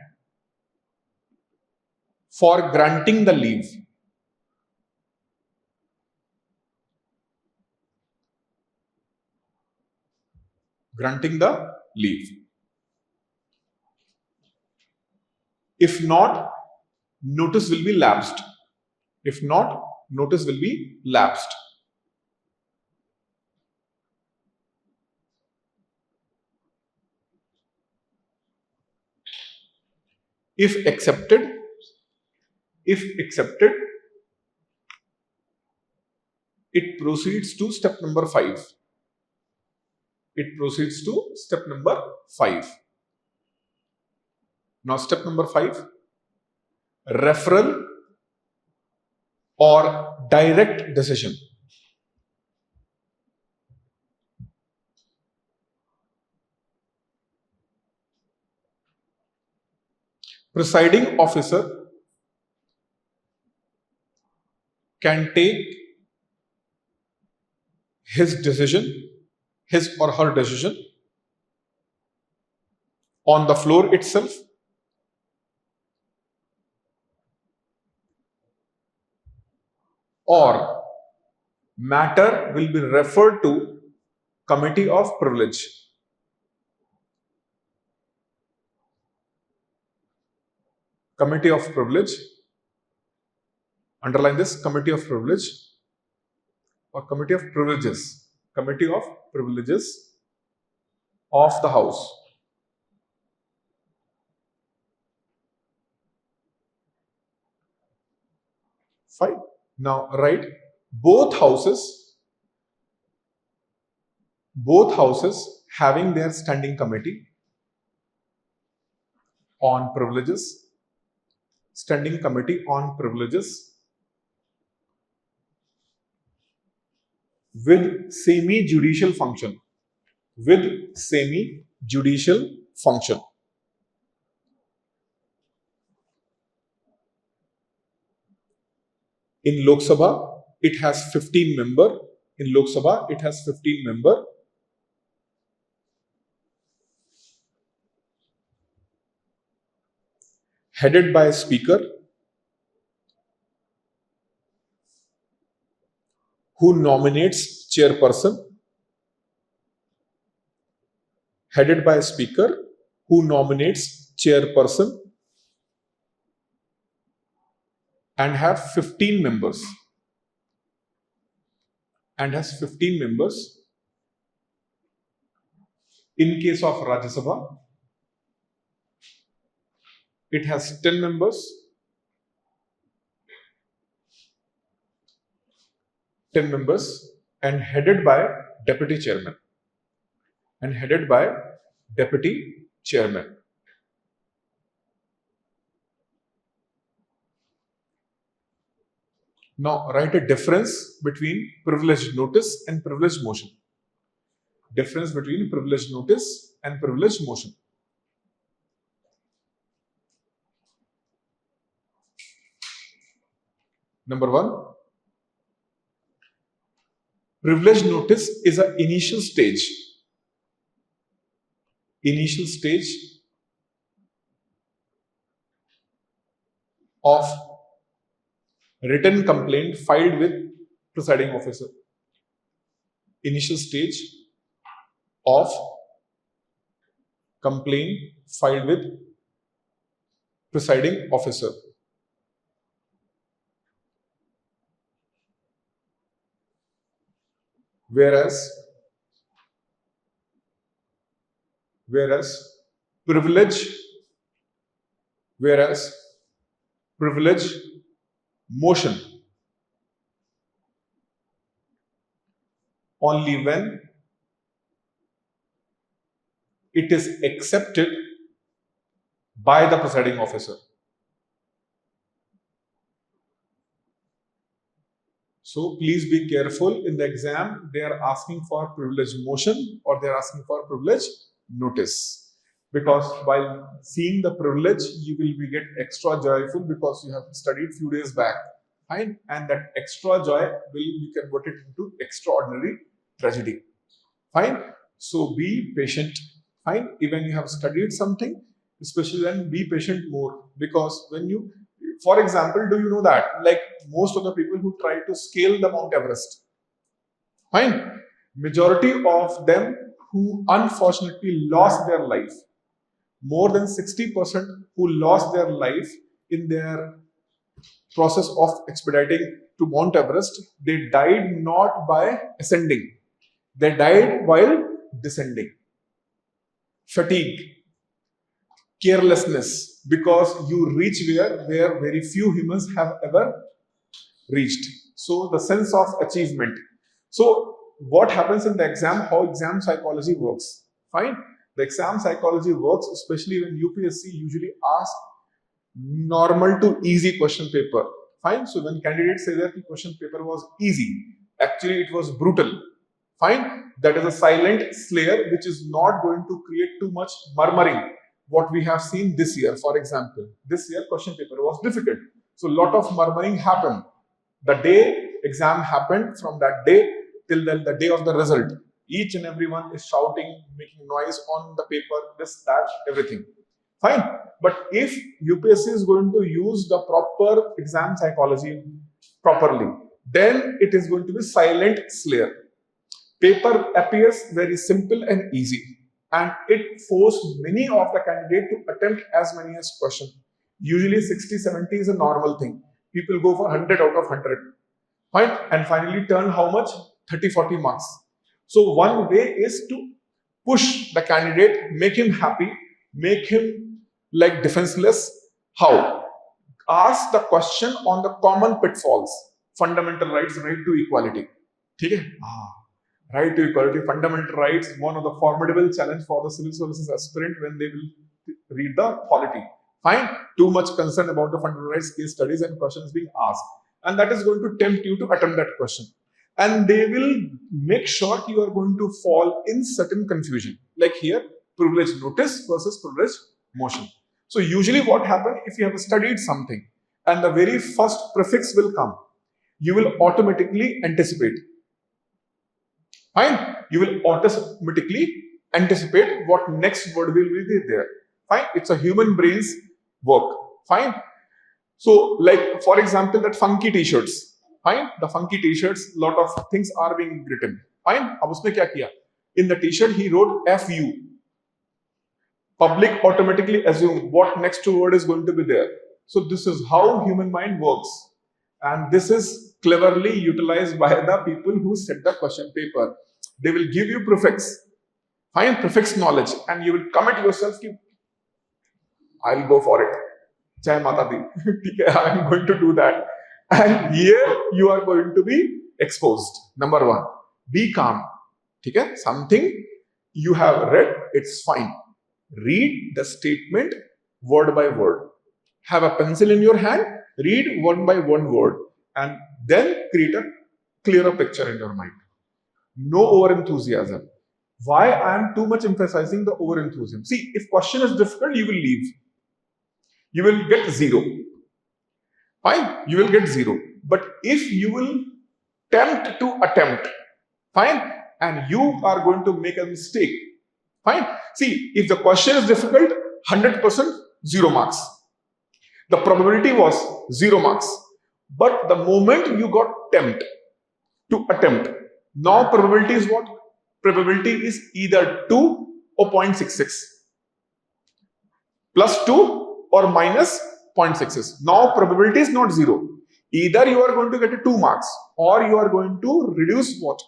for granting the leave. Granting the leave. If not, notice will be lapsed. If not, notice will be lapsed. If accepted, it proceeds to step number 5. Now step number 5, referral or direct decision. Presiding officer can take his or her decision on the floor itself, or matter will be referred to Committee of Privilege. Committee of Privilege, underline this, Committee of Privilege or Committee of Privileges. Committee of Privileges of the House. Fine. Now write both houses having their standing committee on privileges. Standing committee on privileges with semi-judicial function. In Lok Sabha, it has 15 member. Headed by a speaker who nominates chairperson. Headed by a speaker who nominates chairperson and have 15 members. In case of Rajya Sabha, it has 10 members. And headed by deputy chairman. Now write a difference between privileged notice and privileged motion. and privileged motion. Number one, privileged notice is an initial stage of written complaint filed with presiding officer. Initial stage of complaint filed with presiding officer. Whereas privilege motion only when it is accepted by the presiding officer. So please be careful. In the exam, they are asking for privilege motion or they are asking for privilege notice. Because while seeing the privilege, you will get extra joyful because you have studied few days back. Fine? And that extra joy will be converted into extraordinary tragedy. Fine? So be patient. Fine? Even you have studied something, especially then be patient more. Because when you, for example, do you know that like most of the people who try to scale the Mount Everest, fine, majority of them who unfortunately lost their life, more than 60% who lost their life in their process of expediting to Mount Everest, they died not by ascending, they died while descending. Fatigue, carelessness, because you reach where very few humans have ever reached. So the sense of achievement. So what happens in the exam, how exam psychology works. Fine. The exam psychology works, especially when UPSC usually asks normal to easy question paper. Fine. So when candidates say that the question paper was easy, actually it was brutal. Fine. That is a silent slayer which is not going to create too much murmuring. What we have seen this year, for example, this year question paper was difficult. So a lot of murmuring happened. The day exam happened, from that day till the day of the result, each and everyone is shouting, making noise on the paper, this, that, everything. Fine. But if UPSC is going to use the proper exam psychology properly, then it is going to be silent slayer. Paper appears very simple and easy, and it forced many of the candidates to attempt as many as questions. Usually 60-70 is a normal thing. People go for 100 out of 100. Fine. And finally turn how much? 30-40 marks. So one way is to push the candidate, make him happy, make him like defenseless. How? Ask the question on the common pitfalls. Fundamental rights, right to equality. Okay? Right to equality, fundamental rights, one of the formidable challenge for the civil services aspirant when they will read the polity. Fine. Too much concern about the fundamental rights case studies and questions being asked. And that is going to tempt you to attempt that question. And they will make sure you are going to fall in certain confusion. Like here, privilege notice versus privilege motion. So usually what happens if you have studied something and the very first prefix will come, you will automatically anticipate. Fine. You will automatically anticipate what next word will be there. Fine. It's a human brain's work. Fine. So like for example, that funky t-shirts. Fine. The funky t-shirts, lot of things are being written. Fine. Ab usme kya kiya? In the t-shirt he wrote FU. Public automatically assume what next word is going to be there. So this is how human mind works. And this is cleverly utilized by the people who set the question paper. They will give you prefix. Fine, prefix knowledge, and you will commit yourself to, I'll go for it. Jai Mata Di. I am going to do that. And here you are going to be exposed. Number one, be calm. Something you have read, it's fine. Read the statement word by word. Have a pencil in your hand, read one by one word, and then create a clearer picture in your mind. No over enthusiasm. Why I am too much emphasizing the over enthusiasm? See, if question is difficult, you will leave. You will get 0. Fine, you will get 0. But if you will attempt, fine, and you are going to make a mistake, fine. See, if the question is difficult, 100% 0 marks. The probability was 0 marks. But the moment you got attempt, now probability is what? Probability is either 2 or 0.66. Plus 2 or minus 0.66. Now probability is not 0. Either you are going to get 2 marks or you are going to reduce what?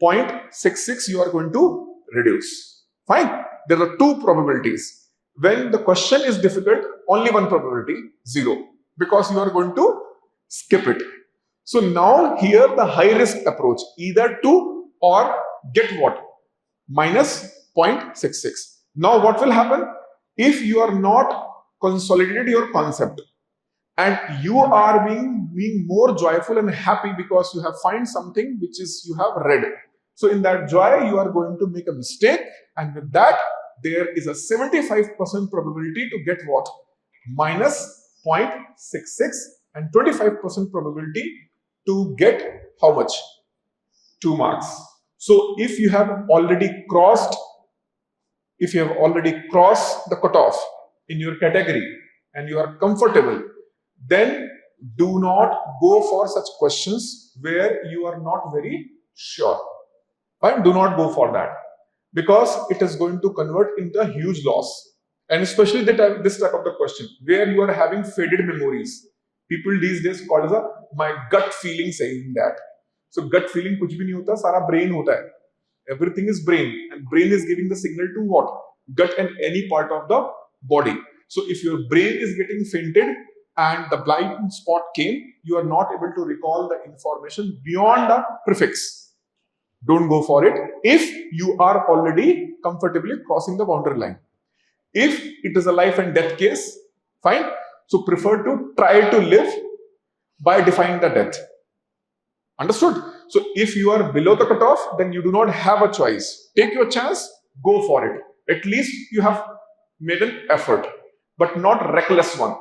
0.66 you are going to reduce. Fine. There are 2 probabilities. When the question is difficult, only one probability, 0. Because you are going to skip it. So now here the high risk approach, either 2 or get what? Minus 0.66. Now what will happen? If you are not consolidated your concept and you are being more joyful and happy because you have find something which is you have read. So in that joy, you are going to make a mistake, and with that, there is a 75% probability to get what? Minus 0.66 and 25% probability to get how much? 2 marks. So if you have already crossed the cutoff in your category and you are comfortable, then do not go for such questions where you are not very sure. Fine, do not go for that, because it is going to convert into a huge loss. And especially this type of the question where you are having faded memories. People these days call as my gut feeling saying that. So gut feeling kuch bhi nahi hota, sara brain hota hai. Everything is brain, and brain is giving the signal to what? Gut and any part of the body. So if your brain is getting fainted and the blind spot came, you are not able to recall the information beyond the prefix. Don't go for it if you are already comfortably crossing the boundary line. If it is a life and death case, fine. So prefer to try to live by defying the death. Understood? So if you are below the cutoff, then you do not have a choice. Take your chance, go for it. At least you have made an effort, but not reckless one.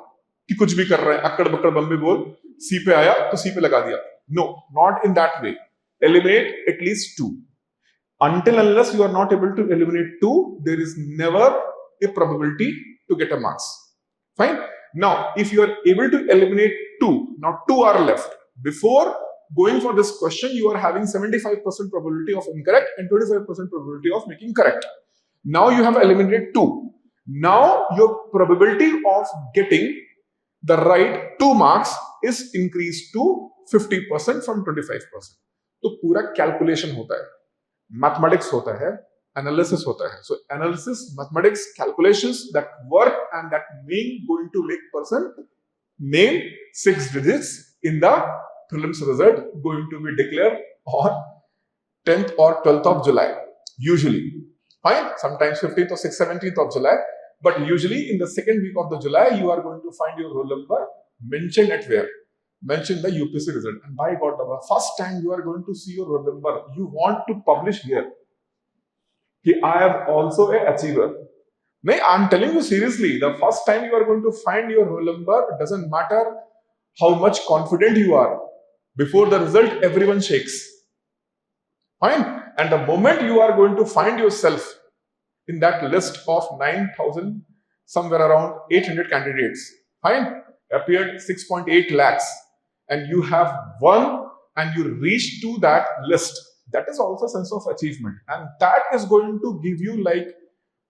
कि कुछ भी कर रहा है, अक्कड़ बक्कड़ बम्बे बोल, सी पे आया तो सी पे लगा दिया. No, not in that way. Eliminate at least 2. Until unless you are not able to eliminate 2, there is never a probability to get a marks. Fine. Now, if you are able to eliminate 2, now 2 are left. Before going for this question, you are having 75% probability of incorrect and 25% probability of making correct. Now you have eliminated 2. Now your probability of getting the right 2 marks is increased to 50% from 25%. तो पूरा calculation होता है, mathematics होता है, analysis होता है. So analysis, mathematics, calculations that work and that mean going to make person name 6 digits in the prelims result going to be declared on 10th or 12th of July. Usually, fine. Sometimes 15th or 16th, 17th of July. But usually in the second week of the July, you are going to find your roll number mentioned at where? Mention the UPSC result. And by God, the first time you are going to see your roll number, you want to publish here. I am also an achiever. No, I am telling you seriously, the first time you are going to find your roll number, it doesn't matter how much confident you are. Before the result, everyone shakes. Fine. And the moment you are going to find yourself in that list of 9,000, somewhere around 800 candidates, fine, appeared 6.8 lakhs, and you have won and you reach to that list, that is also a sense of achievement, and that is going to give you like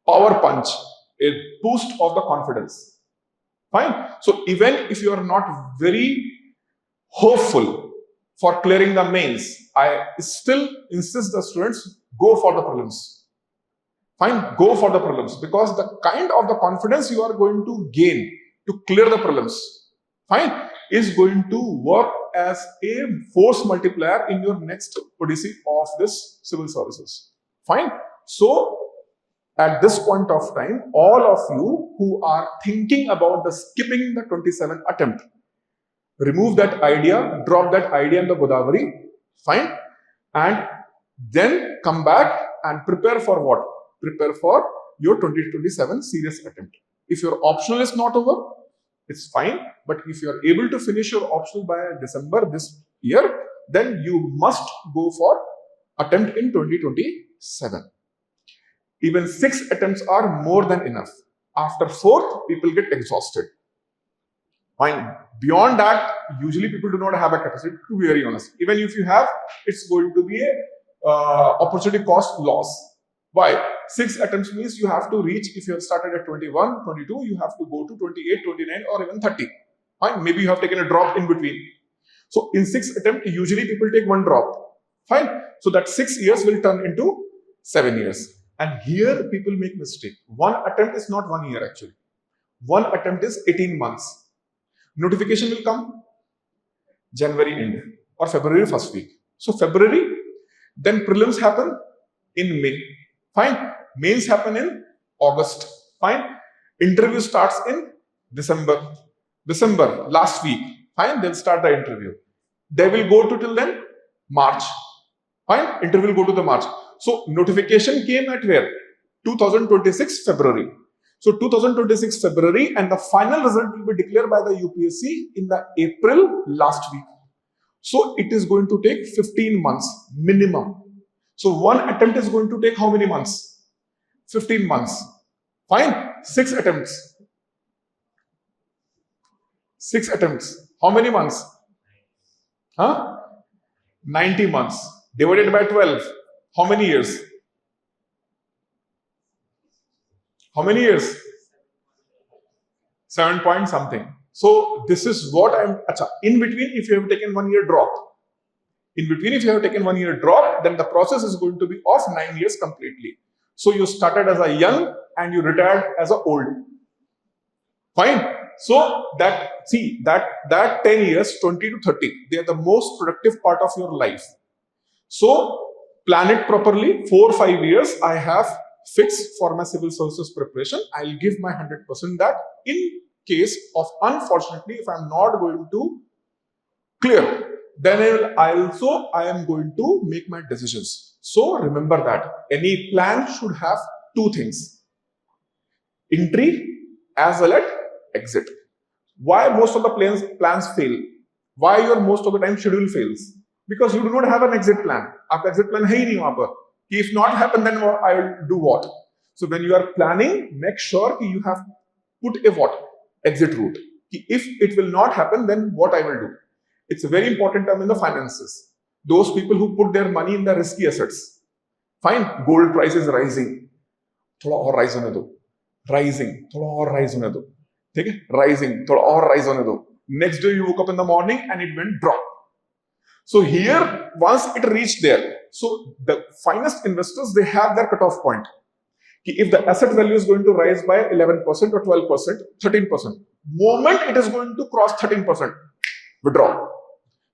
power punch, a boost of the confidence. Fine. So even if you are not very hopeful for clearing the mains, I still insist the students go for the prelims. Fine, go for the prelims, because the kind of the confidence you are going to gain to clear the prelims, fine, is going to work as a force multiplier in your next odyssey of this civil services. Fine. So at this point of time, all of you who are thinking about the skipping the 27 attempt, remove that idea, drop that idea in the Godavari, fine, and then come back and prepare for what? Prepare for your 2027 serious attempt. If your optional is not over, it's fine. But if you are able to finish your optional by December this year, then you must go for attempt in 2027. Even 6 attempts are more than enough. After 4th, people get exhausted. Fine. Beyond that, usually people do not have a capacity, to be very honest. Even if you have, it's going to be a opportunity cost loss. Why? 6 attempts means you have to reach, if you have started at 21, 22, you have to go to 28, 29 or even 30. Fine. Maybe you have taken a drop in between. So in 6 attempts, usually people take 1 drop. Fine. So that 6 years will turn into 7 years. And here people make mistake. 1 attempt is not 1 year actually. 1 attempt is 18 months. Notification will come January end or February first week. So February, then prelims happen in May. Fine. Mains happen in August. Fine. Interview starts in December. December, last week. Fine. They'll start the interview. They will go to till then March. Fine. Interview will go to the March. So notification came at where? 2026 February. So 2026 February, and the final result will be declared by the UPSC in the April last week. So it is going to take 15 months minimum. So 1 attempt is going to take how many months? 15 months. Fine. 6 attempts. 6 attempts. How many months? 90 months. Divided by 12. How many years? How many years? 7 point something. So this is what I'm. In between, if you have taken 1 year drop, then the process is going to be of 9 years completely. So you started as a young and you retired as a old. Fine. So that 10 years, 20 to 30, they are the most productive part of your life. So plan it properly. 4 or 5 years I have fixed for my civil services preparation. I'll give my 100% that. In case of, unfortunately, if I'm not going to clear, then I am going to make my decisions. So remember that any plan should have 2 things: entry as well as exit. Why most of the plans fail? Why your most of the time schedule fails? Because you do not have an exit plan. Aapka exit plan hai hi nahi wahan par. If not happen, then I will do what? So when you are planning, make sure you have put a what? Exit route. If it will not happen, then what I will do? It's a very important term in the finances. Those people who put their money in the risky assets. Fine, gold price is rising. Thoda aur rise hone do. Rising. Thoda aur rise hone do. Okay? Rising. Thoda aur rise hone do. Next day you woke up in the morning and it went drop. So here, once it reached there, so the finest investors, they have their cutoff point. If the asset value is going to rise by 11% or 12%, 13%, moment it is going to cross 13%, withdraw.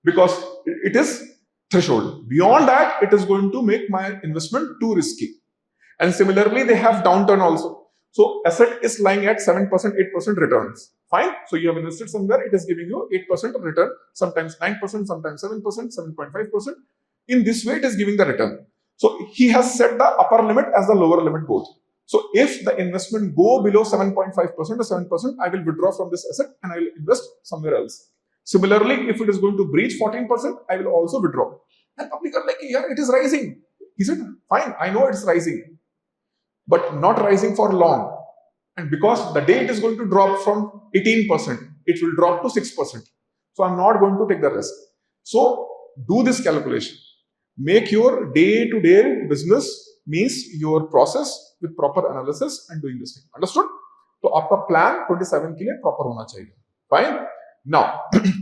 Because it is threshold. Beyond that, it is going to make my investment too risky. And similarly, they have downturn also. So asset is lying at 7%, 8% returns. Fine. So you have invested somewhere, it is giving you 8% of return, sometimes 9%, sometimes 7%, 7.5%. In this way, it is giving the return. So he has set the upper limit as the lower limit both. So if the investment go below 7.5% or 7%, I will withdraw from this asset and I will invest somewhere else. Similarly, if it is going to breach 14%, I will also withdraw. And public are like, yeah, it is rising. He said, fine, I know it's rising, but not rising for long. And because the day it is going to drop from 18%, it will drop to 6%. So I'm not going to take the risk. So do this calculation. Make your day-to-day business means your process with proper analysis and doing this thing. Understood? So आपका plan 27 के लिए proper होना चाहिए. Fine. Now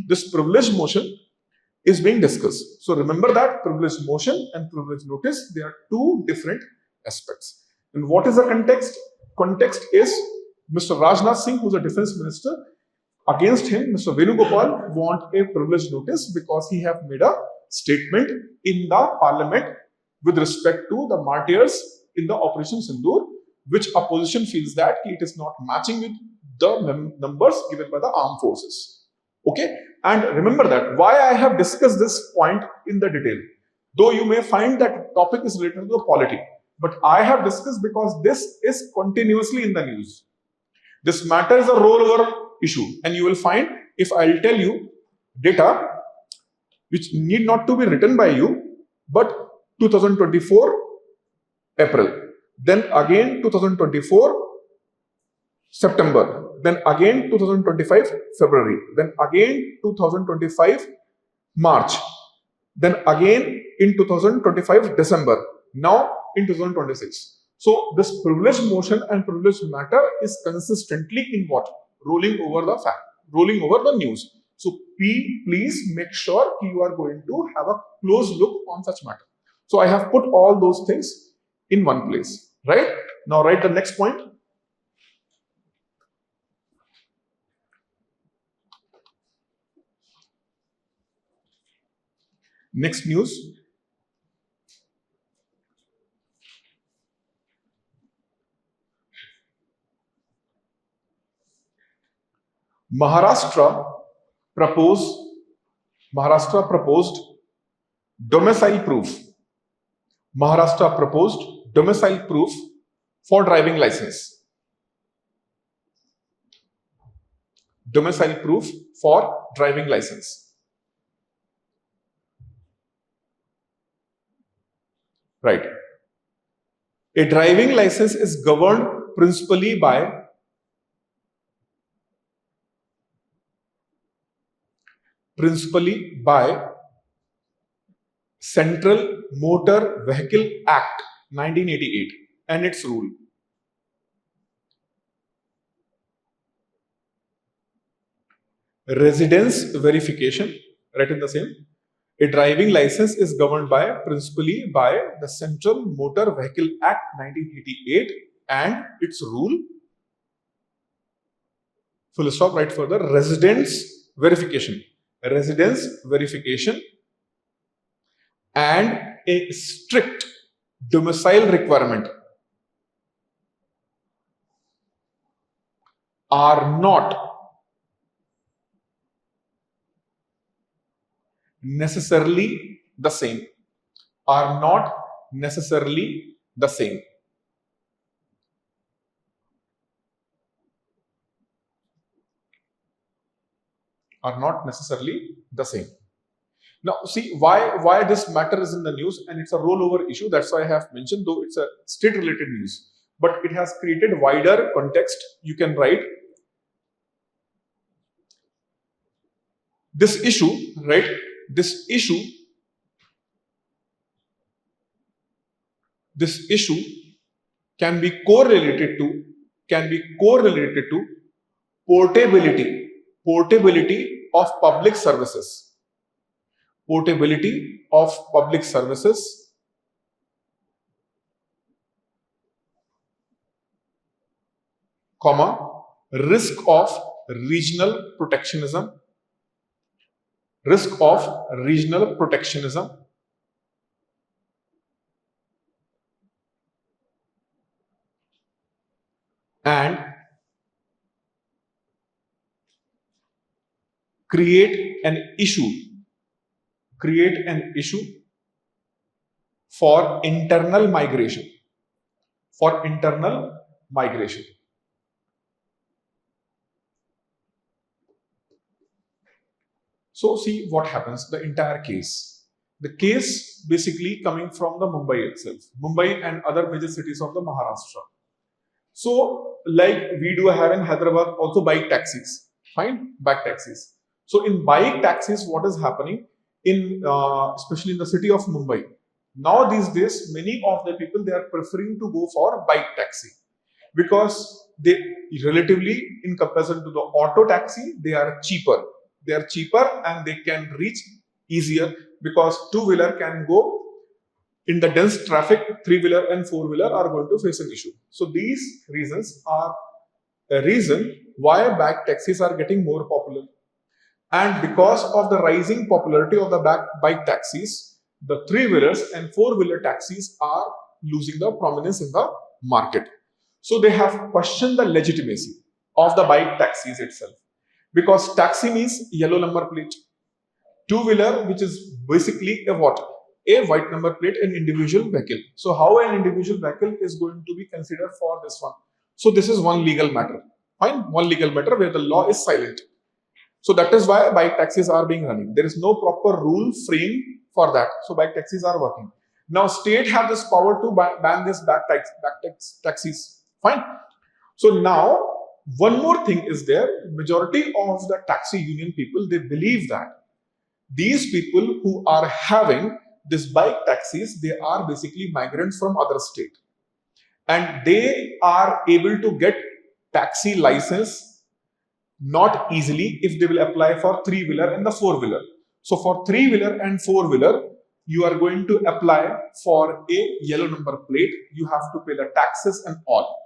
this privilege motion is being discussed. So remember that privilege motion and privilege notice, they are 2 different aspects. And what is the context? Context is Mr. Rajnath Singh, who is a defense minister. Against him, Mr. Venugopal want a privilege notice because he have made a statement in the parliament with respect to the martyrs in the Operation Sindoor, which opposition feels that it is not matching with the numbers given by the armed forces. Okay, and remember that why I have discussed this point in the detail. Though you may find that topic is related to the polity, But I have discussed because this is continuously in the news. This matter is a rollover issue, and you will find, if I'll tell you data which need not to be written by you, but 2024 April, then again 2024 September, then again 2025 February, then again 2025 March, then again in 2025 December, now in 2026. So this privileged motion and privileged matter is consistently in what? Rolling over the fact, rolling over the news. So please make sure you are going to have a close look on such matter. So I have put all those things in one place, right? Now write the next point. Next news. Maharashtra proposed domicile proof. Maharashtra proposed domicile proof for driving license. Domicile proof for driving license. Right. A driving license is governed principally by Central Motor Vehicle Act 1988 and its rule. Residence verification, right in the same. A driving license is governed principally by the Central Motor Vehicle Act 1988 and its rule. Full stop, right further. Residence verification and a strict domicile requirement are not necessarily the same. Are not necessarily the same. Are not necessarily the same. Now, see why this matter is in the news, and it's a rollover issue. That's why I have mentioned, though it's a state-related news, but it has created wider context. You can write this issue, right? This issue can be correlated to portability of public services. Portability of public services, risk of regional protectionism, and create an issue for internal migration. So see what happens, the entire case. The case basically coming from the Mumbai itself. Mumbai and other major cities of the Maharashtra. So like we do have in Hyderabad also bike taxis. Fine, bike taxis. So in bike taxis, what is happening in especially in the city of Mumbai? Now these days, many of the people, they are preferring to go for bike taxi because they relatively, in comparison to the auto taxi, they are cheaper. They are cheaper and they can reach easier because two-wheeler can go in the dense traffic. Three-wheeler and four-wheeler are going to face an issue. So these reasons are a reason why bike taxis are getting more popular. And because of the rising popularity of the bike taxis, the three-wheelers and four-wheeler taxis are losing the prominence in the market. So they have questioned the legitimacy of the bike taxis itself. Because taxi means yellow number plate. Two-wheeler, which is basically a what? a white number plate in individual vehicle. So how an individual vehicle is going to be considered for this one? So this is one legal matter. Fine, one legal matter where the law is silent. So that is why bike taxis are being running. There is no proper rule frame for that. So bike taxis are working. Now state have this power to ban this taxis. Fine. So now one more thing is there. Majority of the taxi union people, they believe that these people who are having this bike taxis, they are basically migrants from other state, and they are able to get taxi license not easily if they will apply for three-wheeler and the four-wheeler. So for three-wheeler and four-wheeler, you are going to apply for a yellow number plate. You have to pay the taxes and all.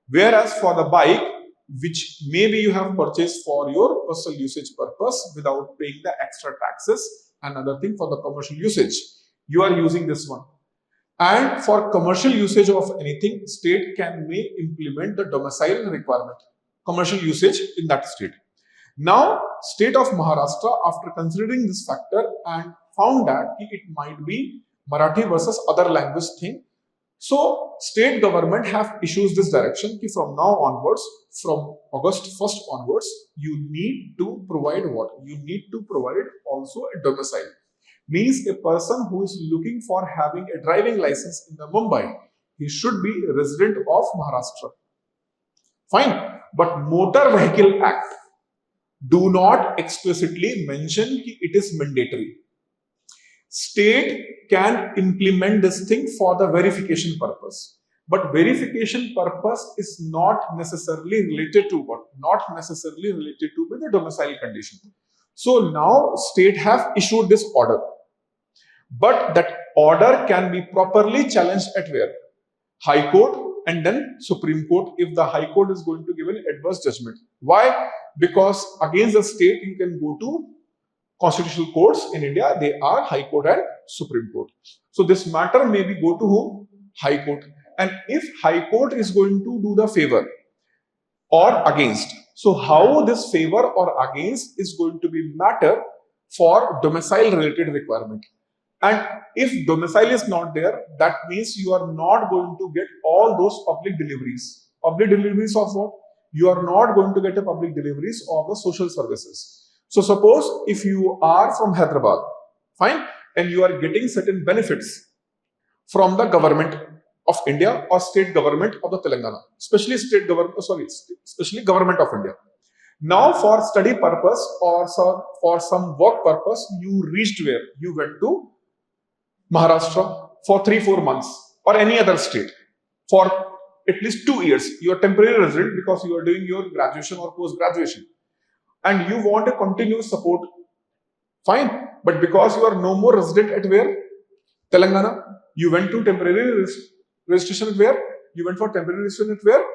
Whereas for the bike, which maybe you have purchased for your personal usage purpose without paying the extra taxes, another thing for the commercial usage, you are using this one. And for commercial usage of anything, state may implement the domicile requirement, commercial usage in that state. Now, state of Maharashtra, after considering this factor and found that it might be Marathi versus other language thing, so state government have issued this direction that from now onwards, from August 1st onwards, you need to provide what? You need to provide also a domicile. Means a person who is looking for having a driving license in the Mumbai, he should be a resident of Maharashtra. Fine. But Motor Vehicle Act do not explicitly mention it is mandatory. State can implement this thing for the verification purpose. But verification purpose is not necessarily related to what? Not necessarily related to the domicile condition. So now state have issued this order. But that order can be properly challenged at where? High Court and then Supreme Court if the High Court is going to give an adverse judgment. Why? Because against the state you can go to constitutional courts in India. They are High Court and Supreme Court. So this matter may be go to whom? High Court. And if High Court is going to do the favor or against, so how this favor or against is going to be matter for domicile related requirement. And if domicile is not there, that means you are not going to get all those public deliveries. Public deliveries of what? You are not going to get a public deliveries of the social services. So suppose if you are from Hyderabad, fine, and you are getting certain benefits from the government of India or state government of the Telangana, especially especially government of India. Now for study purpose or for some work purpose, you reached where? You went to Maharashtra for 3-4 months or any other state for at least 2 years. You are temporary resident because you are doing your graduation or post-graduation and you want a continuous support. Fine. But because you are no more resident at where? Telangana. You went to temporary registration at where? You went for temporary registration at where?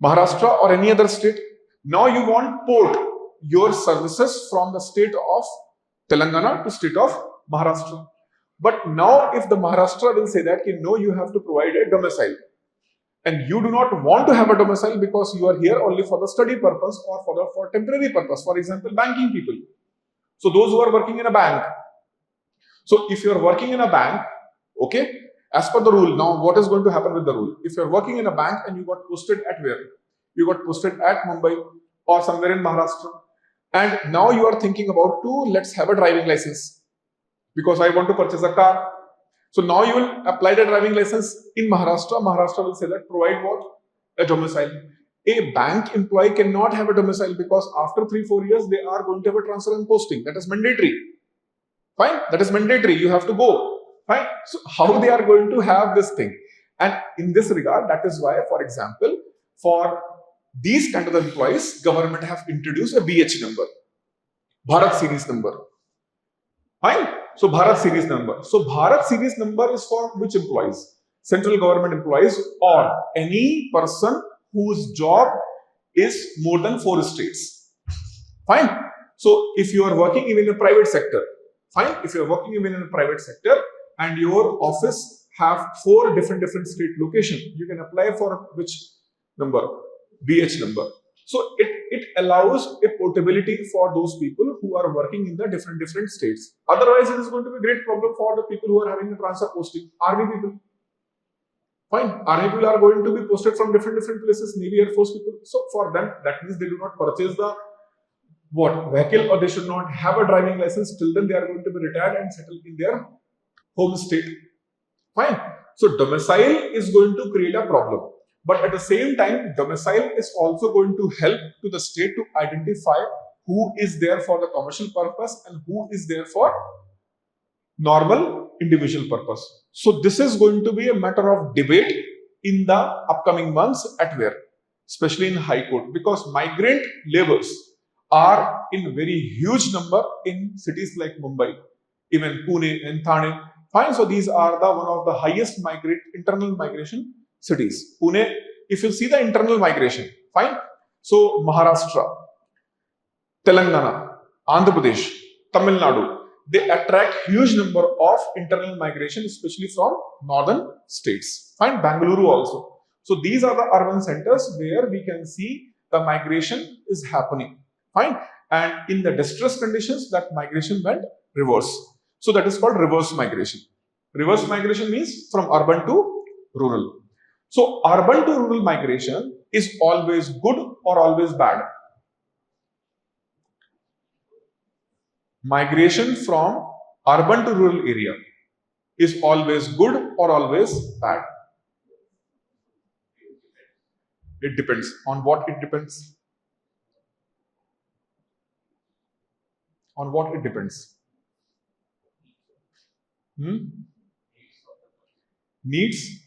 Maharashtra or any other state. Now you want port your services from the state of Telangana to state of Maharashtra. But now if the Maharashtra will say that, no, you have to provide a domicile. And you do not want to have a domicile because you are here only for the study purpose or for temporary purpose. For example, banking people. So those who are working in a bank. So if you are working in a bank, okay, as per the rule, now what is going to happen with the rule? If you are working in a bank and you got posted at where? You got posted at Mumbai or somewhere in Maharashtra. And now you are thinking about let's have a driving license because I want to purchase a car. So now you will apply the driving license in Maharashtra. Maharashtra will say that provide what? A domicile. A bank employee cannot have a domicile because after 3-4 years, they are going to have a transfer and posting. That is mandatory. Fine. That is mandatory. You have to go. Fine. So how they are going to have this thing? And in this regard, that is why, for example, for these kind of employees, government have introduced a BH number. Bharat series number. Fine. So Bharat series number. So Bharat series number is for which employees? Central government employees or any person whose job is more than 4 states. Fine. So if you are working even in a private sector, fine. If you are working even in a private sector and your office have 4 different state location, you can apply for which number? BH number. So it allows a portability for those people who are working in the different states. Otherwise, it is going to be a great problem for the people who are having a transfer posting. Army people. Fine. Army people are going to be posted from different places, Navy, Air Force people. So for them, that means they do not purchase the vehicle, or they should not have a driving license. Till then, they are going to be retired and settle in their home state. Fine. So domicile is going to create a problem. But at the same time, domicile is also going to help to the state to identify who is there for the commercial purpose and who is there for normal individual purpose. So this is going to be a matter of debate in the upcoming months at where, especially in High Court, because migrant laborers are in very huge number in cities like Mumbai, even Pune and Thane. Fine, so these are the one of the highest internal migration cities. Pune, if you see the internal migration, fine. So Maharashtra, Telangana, Andhra Pradesh, Tamil Nadu, they attract huge number of internal migration, especially from northern states. Fine, Bangalore also. So these are the urban centers where we can see the migration is happening. Fine, and in the distress conditions, that migration went reverse. So that is called reverse migration. Reverse migration means from urban to rural. So urban to rural migration is always good or always bad? Migration from urban to rural area is always good or always bad? It depends. On what it depends? On what it depends? Needs?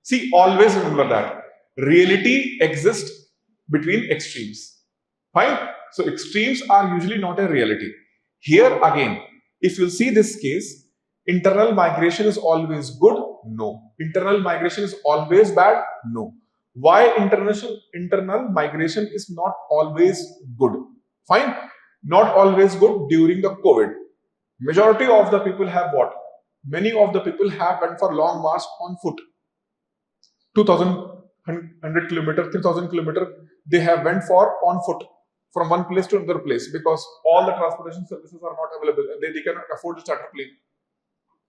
See, always remember that reality exists between extremes. Fine? So extremes are usually not a reality. Here again, if you see this case, internal migration is always good? No. Internal migration is always bad? No. Why internal migration is not always good? Fine? Not always good during the COVID. Majority of the people have what? Many of the people have went for long march on foot. 2,100 kilometers, 3,000 kilometers, they have went for on foot from one place to another place because all the transportation services are not available and they cannot afford to start a plane.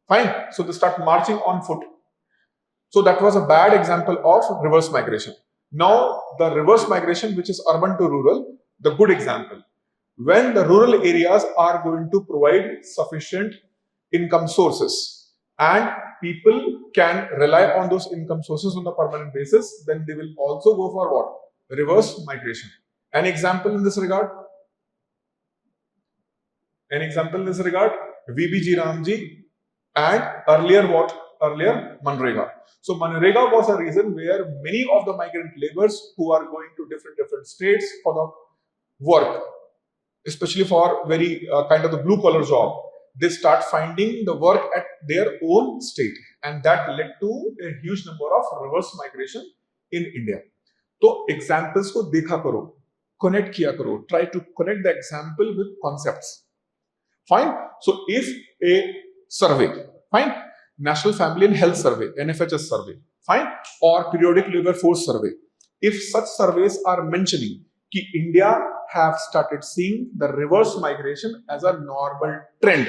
Fine. So they start marching on foot. So that was a bad example of reverse migration. Now the reverse migration, which is urban to rural, the good example. When the rural areas are going to provide sufficient income sources and people can rely on those income sources on a permanent basis, then they will also go for what? Reverse migration. An example in this regard? An example in this regard? 𝐃𝐨𝐽𝐺𝐸 and earlier what? Earlier Manrega. So Manrega was a reason where many of the migrant laborers who are going to different states for the work, especially for very kind of the blue collar job, they start finding the work at their own state, and that led to a huge number of reverse migration in India. So examples को देखा करो, connect किया करो, try to connect the example with concepts. Fine. So if a survey, fine, National Family and Health Survey, NFHS survey, fine, or periodic labor force survey, if such surveys are mentioning that India have started seeing the reverse migration as a normal trend,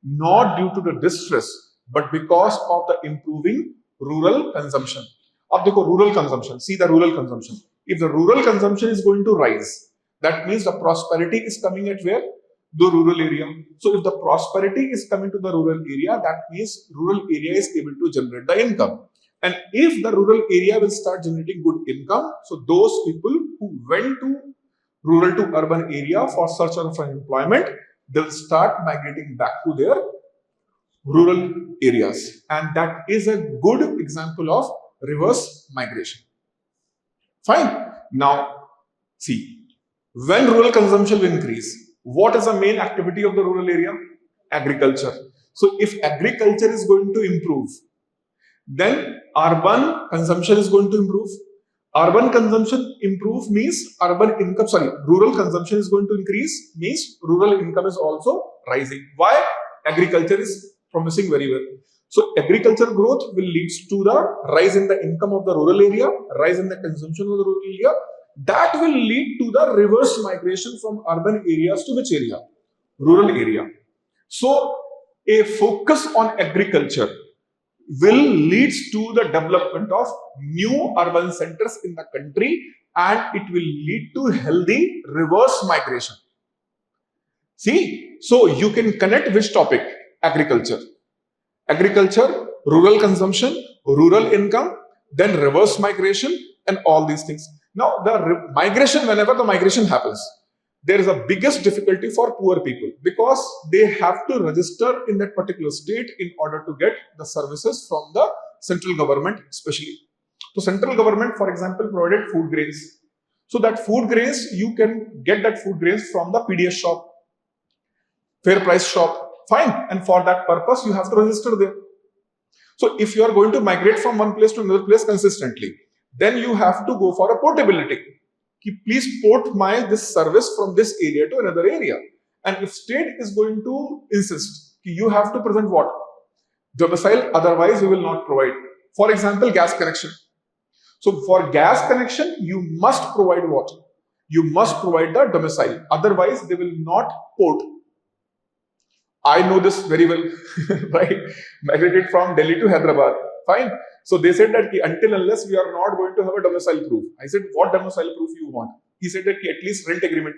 not due to the distress, but because of the improving rural consumption. Ab dekho rural consumption, see the rural consumption. If the rural consumption is going to rise, that means the prosperity is coming at where? The rural area. So if the prosperity is coming to the rural area, that means rural area is able to generate the income. And if the rural area will start generating good income, so those people who went to rural to urban area for search for employment, they'll start migrating back to their rural areas. And that is a good example of reverse migration. Fine. Now, see, when rural consumption will increase, what is the main activity of the rural area? Agriculture. So if agriculture is going to improve, then urban consumption is going to improve. Urban consumption improve means rural consumption is going to increase means rural income is also rising. Why? Agriculture is promising very well. So agriculture growth will lead to the rise in the income of the rural area, rise in the consumption of the rural area, that will lead to the reverse migration from urban areas to which area? Rural area. So a focus on agriculture will lead to the development of new urban centers in the country, and it will lead to healthy reverse migration. See, so you can connect which topic? Agriculture. Agriculture, rural consumption, rural income, then reverse migration, and all these things. Now, the migration, whenever the migration happens, there is a biggest difficulty for poor people because they have to register in that particular state in order to get the services from the central government, especially. So, central government, for example, provided food grains. So, that food grains, you can get that food grains from the PDS shop, fair price shop. Fine. And for that purpose, you have to register there. So, if you are going to migrate from one place to another place consistently, then you have to go for a portability. Please port this service from this area to another area. And if state is going to insist, you have to present what? Domicile, otherwise you will not provide. For example, gas connection. So for gas connection, you must provide what? You must provide the domicile. Otherwise, they will not port. I know this very well, right? Migrated from Delhi to Hyderabad. Fine. So they said that until unless we are not going to have a domicile proof. I said, what domicile proof you want? He said that at least rent agreement.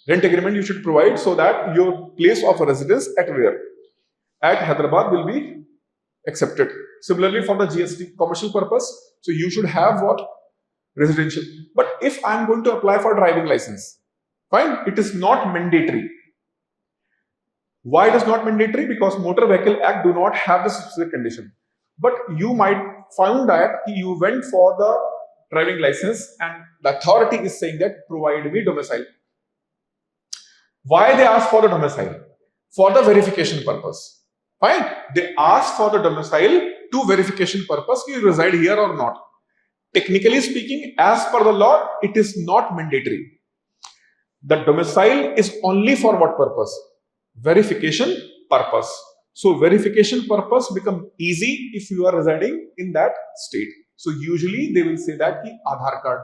Rent agreement you should provide so that your place of residence at where? At Hyderabad will be accepted. Similarly for the GST, commercial purpose. So you should have what? Residential. But if I am going to apply for driving license, fine, it is not mandatory. Why it is not mandatory? Because Motor Vehicle Act do not have this specific condition. But you might find that you went for the driving license and the authority is saying that provide me domicile. Why they ask for the domicile? For the verification purpose. Fine. They ask for the domicile to verification purpose. You reside here or not. Technically speaking, as per the law, it is not mandatory. The domicile is only for what purpose? Verification purpose. So verification purpose become easy if you are residing in that state. So usually they will say that the Aadhaar card.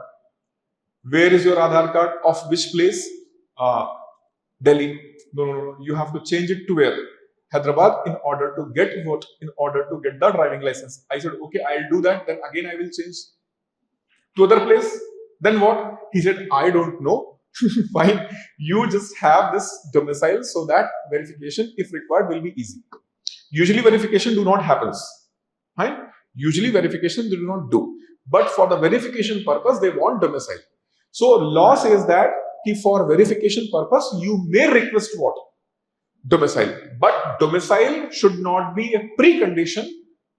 Where is your Aadhaar card? Of which place? Delhi. No. You have to change it to where? Hyderabad in order to get what? In order to get the driving license. I said, okay, I'll do that. Then again I will change to other place. Then what? He said, I don't know. Fine. You just have this domicile so that verification, if required, will be easy. Usually verification do not happens. Fine. Usually verification they do not do. But for the verification purpose, they want domicile. So law says that for verification purpose, you may request what? Domicile. But domicile should not be a precondition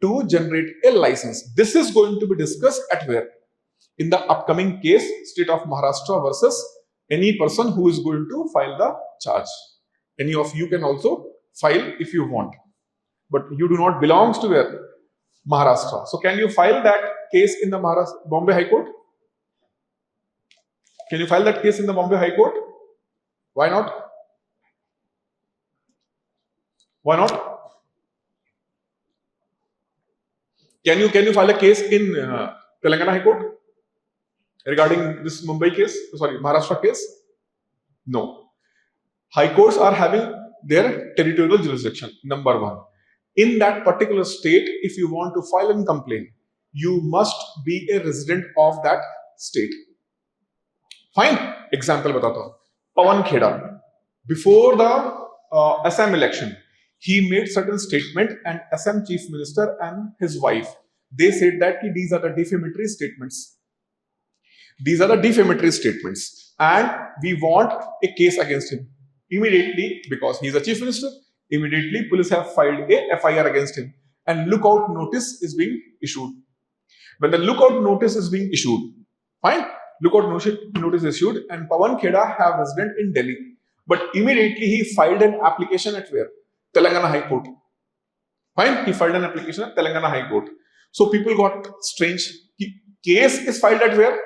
to generate a license. This is going to be discussed at where? In the upcoming case, State of Maharashtra versus any person who is going to file the charge. Any of you can also file if you want. But you do not belong to where? Maharashtra. So can you file that case in the Bombay High Court? Can you file that case in the Bombay High Court? Why not? Why not? Can you file a case in Telangana High Court regarding this Maharashtra case? No. High courts are having their territorial jurisdiction, number one. In that particular state, if you want to file a complaint, you must be a resident of that state. Fine. Example batata hu. Pawan Kheda. Before the Assam election, he made certain statement and Assam Chief Minister and his wife, they said that these are the defamatory statements. These are the defamatory statements and we want a case against him. Immediately, because he is a Chief Minister, immediately police have filed a FIR against him and lookout notice is being issued. When the lookout notice is being issued, fine, lookout notice issued and Pawan Kheda have resident in Delhi. But immediately he filed an application at where? Telangana High Court. Fine, he filed an application at Telangana High Court. So people got strange. Case is filed at where?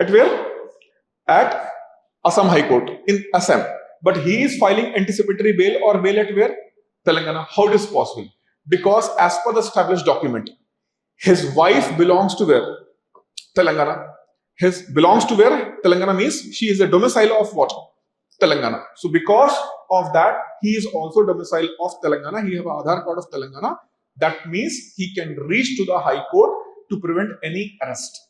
At where? At Assam High Court in Assam. But he is filing anticipatory bail or bail at where? Telangana. How it is possible? Because as per the established document, his wife belongs to where? Telangana. His belongs to where? Telangana means she is a domicile of what? Telangana. So because of that, he is also domicile of Telangana. He have an Aadhaar card of Telangana. That means he can reach to the High Court to prevent any arrest.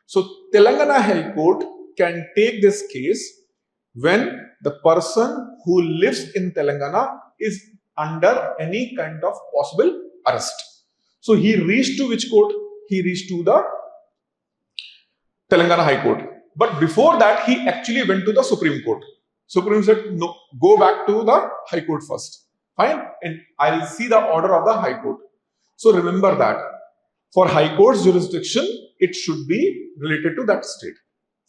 So Telangana High Court can take this case when the person who lives in Telangana is under any kind of possible arrest. So he reached to which court? He reached to the Telangana High Court. But before that, he actually went to the Supreme Court. Supreme said, no, go back to the High Court first. Fine. And I'll see the order of the High Court. So remember that for High Court's jurisdiction, it should be related to that state.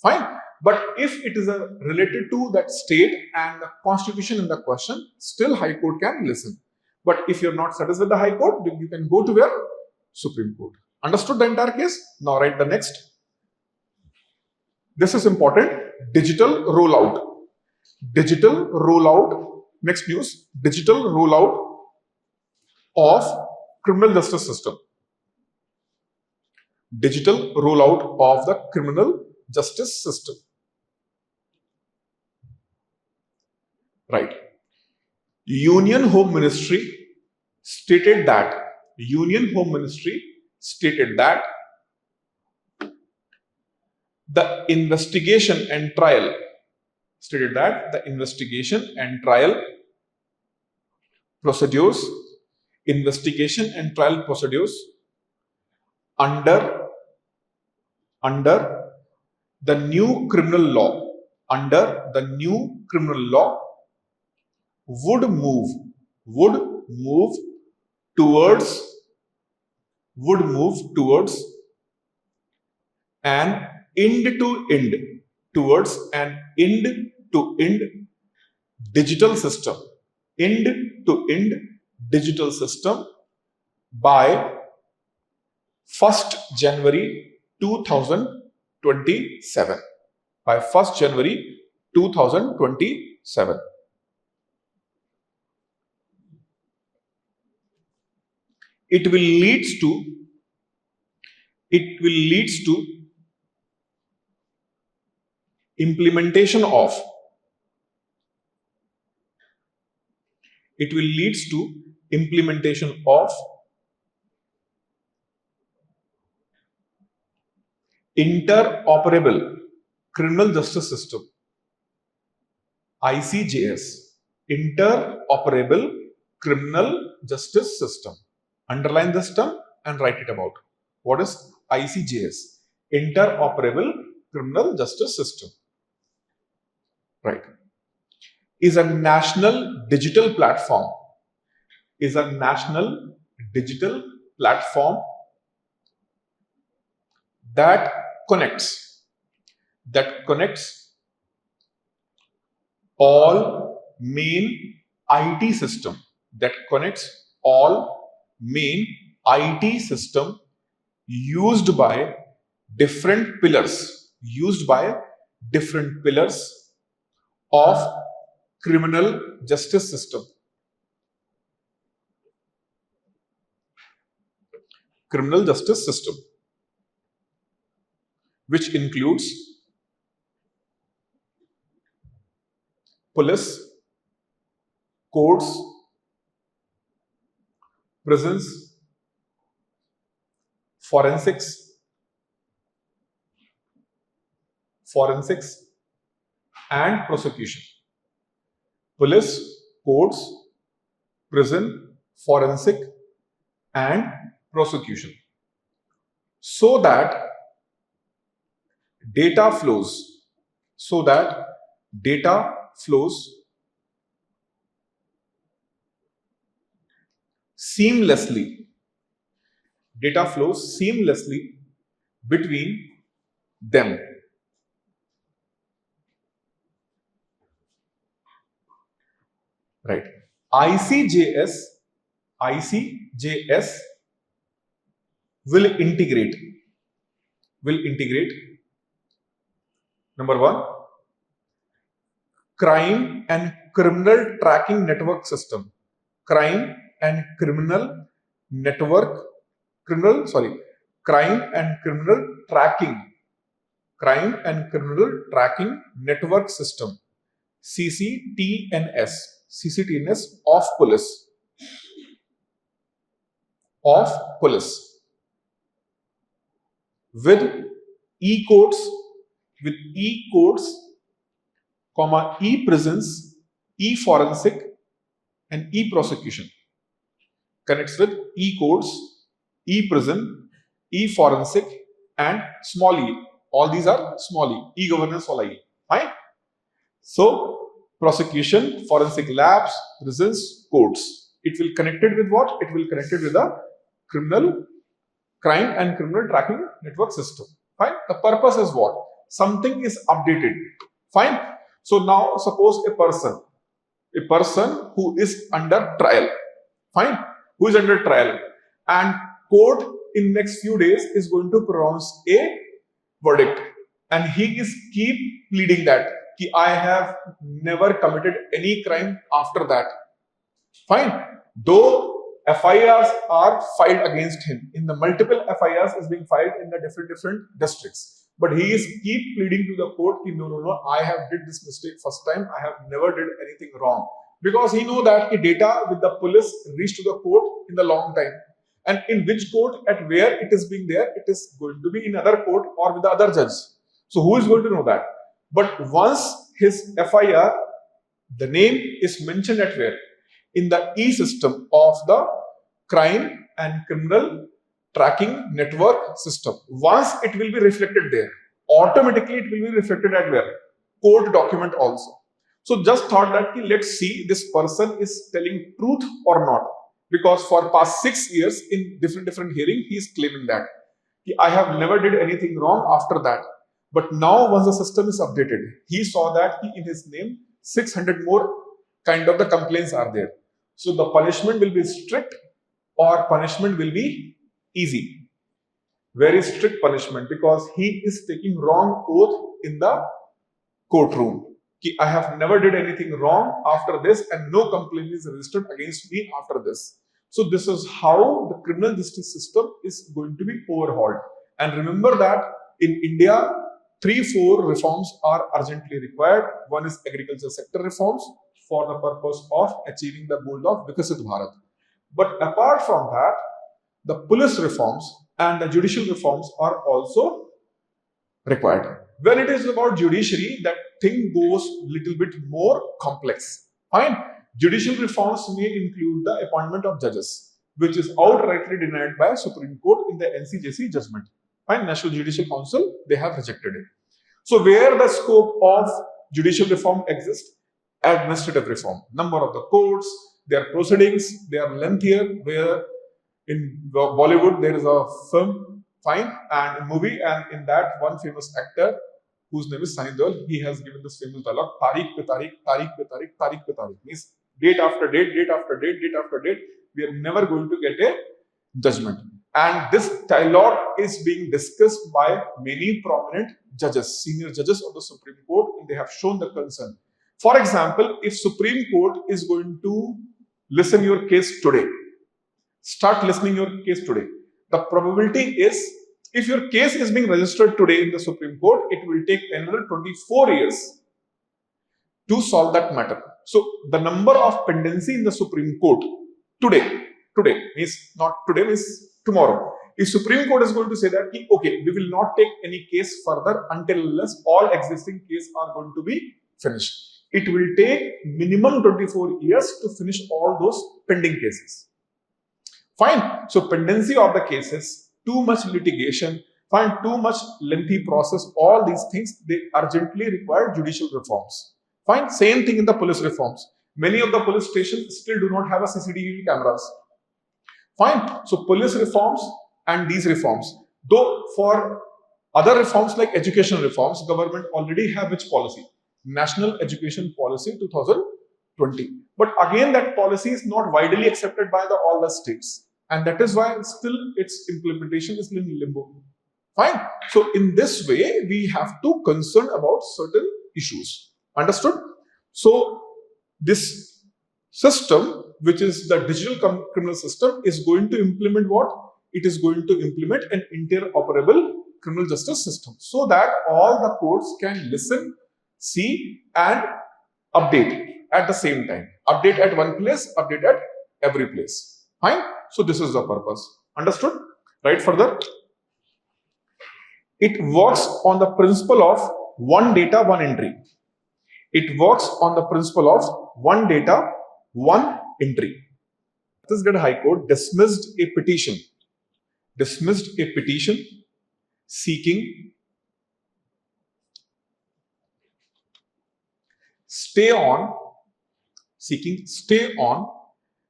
Fine. But if it is related to that state and the constitution in the question, still High Court can listen. But if you're not satisfied with the High Court, then you can go to where? Supreme Court. Understood the entire case? Now write the next. This is important. Digital rollout. Digital rollout. Next news. Digital rollout of criminal justice system. Digital rollout of the criminal justice system. Right. Union Home Ministry stated that the investigation and trial procedures under the new criminal law would move towards an end-to-end digital system. Digital system by 1st January 2027. By 1st January 2027. It will lead to implementation of interoperable criminal justice system, ICJS, interoperable criminal justice system. Underline this term and write it about. What is ICJS? Interoperable criminal justice system. Right. Is a national digital platform. That connects all main IT system. Used by different pillars of criminal justice system. Which includes police, courts, prisons, forensics and prosecution. Police, courts, prison, forensic and prosecution. So that data flows seamlessly between them. Right. ICJS will integrate number 1, crime and criminal tracking network system. Crime crime and criminal network system, CCTNS of police, with e-courts, e-prisons, e-forensic, and e-prosecution. Connects with e-courts, e-prison, e-forensic, and small e. All these are small e. E-governance wala e. Fine. So prosecution, forensic labs, prisons, courts. It will connect it with what? It will connect it with the crime and criminal tracking network system. Fine. The purpose is what? Something is updated. Fine. So now suppose a person who is under trial. Fine. Who is under trial, and court in next few days is going to pronounce a verdict, and he is keep pleading that I have never committed any crime after that. Fine. Though FIRs are filed against him, in the multiple FIRs is being filed in the different districts, but he is keep pleading to the court, no, I have did this mistake first time, I have never did anything wrong, because he know that the data with the police reached to the court in the long time, and in which court, at where it is being there, it is going to be in other court or with the other judge. So who is going to know that? But once his FIR, the name is mentioned at where? In the e-system of the crime and criminal tracking network system. Once it will be reflected there, automatically it will be reflected at where? Court document also. So just thought that let's see this person is telling truth or not, because for past 6 years in different hearing he is claiming that I have never did anything wrong after that. But now once the system is updated, he saw that in his name 600 more kind of the complaints are there. So the punishment will be strict or punishment will be easy. Very strict punishment, because he is taking wrong oath in the courtroom. I have never did anything wrong after this, and no complaint is registered against me after this. So this is how the criminal justice system is going to be overhauled. And remember that in India, 3-4 reforms are urgently required. One is agriculture sector reforms for the purpose of achieving the goal of Vikasit Bharat. But apart from that, the police reforms and the judicial reforms are also required. When it is about judiciary, that thing goes little bit more complex. Fine. Judicial reforms may include the appointment of judges, which is outrightly denied by Supreme Court in the NCJC judgment. Fine. National Judicial Council, they have rejected it. So where the scope of judicial reform exists? Administrative reform. Number of the courts, their proceedings, they are lengthier. Where in Bollywood there is a film, fine, and a movie, and in that one famous actor whose name is Sunny Deol, he has given this famous dialogue, Tariq pe Tariq, Tariq pe Tariq, Tariq pe Tariq. Means date after date, date after date, date after date, we are never going to get a judgment. And this dialogue is being discussed by many prominent judges, senior judges of the Supreme Court, and they have shown the concern. For example, if Supreme Court is going to listen your case today, start listening your case today, the probability is, if your case is being registered today in the Supreme Court, it will take another 24 years to solve that matter. So the number of pendency in the Supreme Court today means not today, means tomorrow. If Supreme Court is going to say that, okay, we will not take any case further until unless all existing cases are going to be finished. It will take minimum 24 years to finish all those pending cases. Fine. So pendency of the cases, too much litigation, fine, too much lengthy process, all these things, they urgently require judicial reforms. Fine. Same thing in the police reforms. Many of the police stations still do not have a CCTV cameras. Fine. So police reforms and these reforms. Though for other reforms like education reforms, government already have which policy? National Education Policy 2020. But again, that policy is not widely accepted by all the states. And that is why still its implementation is in limbo. Fine. So in this way, we have to concern about certain issues. Understood? So this system, which is the digital criminal system, is going to implement what? it is going to implement an interoperable criminal justice system so that all the courts can listen, see, and update at the same time. Update at one place, update at every place. Fine? So this is the purpose. Understood? Right further. It works on the principle of one data, one entry. It works on the principle of one data, one entry. Chhattisgarh High Court dismissed a petition seeking stay on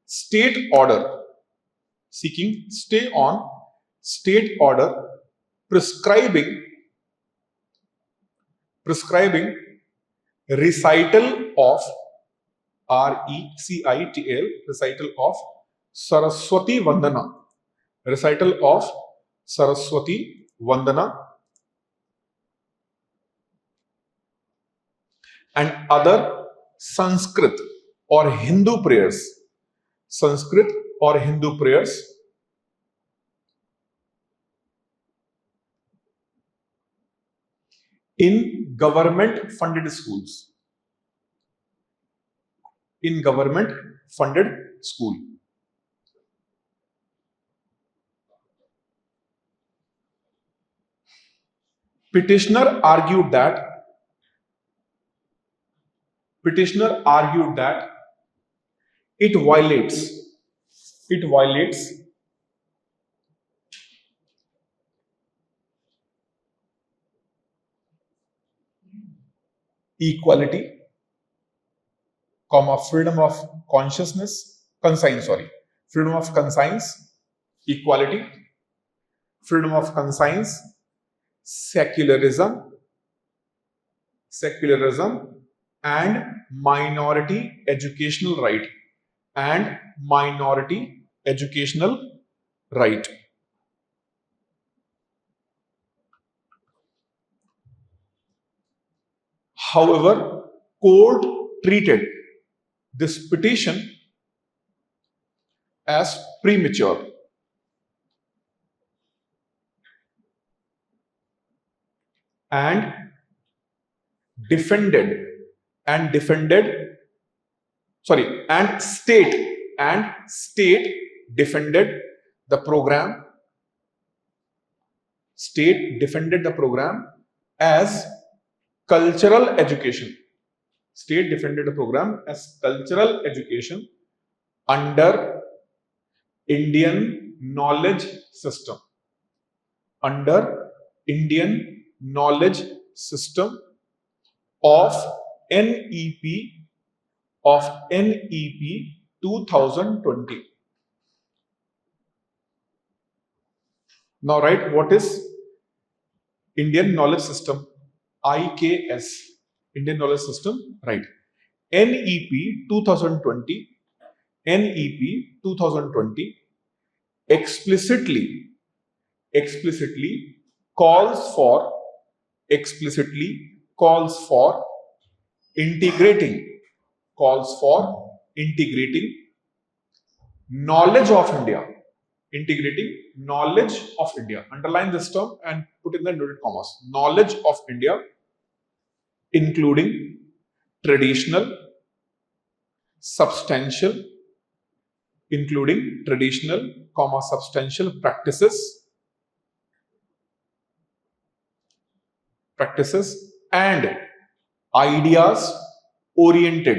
state order prescribing recital of recital of Saraswati Vandana and other Sanskrit or Hindu prayers in government funded schools. Petitioner argued that it violates equality, freedom of conscience, equality, freedom of conscience, secularism, and minority educational right. However, court treated this petition as premature and state defended the program as cultural education. Under Indian knowledge system. Of NEP 2020. Now write what is Indian knowledge system, IKS, Indian knowledge system, right? NEP 2020 explicitly calls for integrating knowledge of India. Underline this term and put in the inverted commas. Knowledge of India, including traditional, substantial, substantial practices and ideas oriented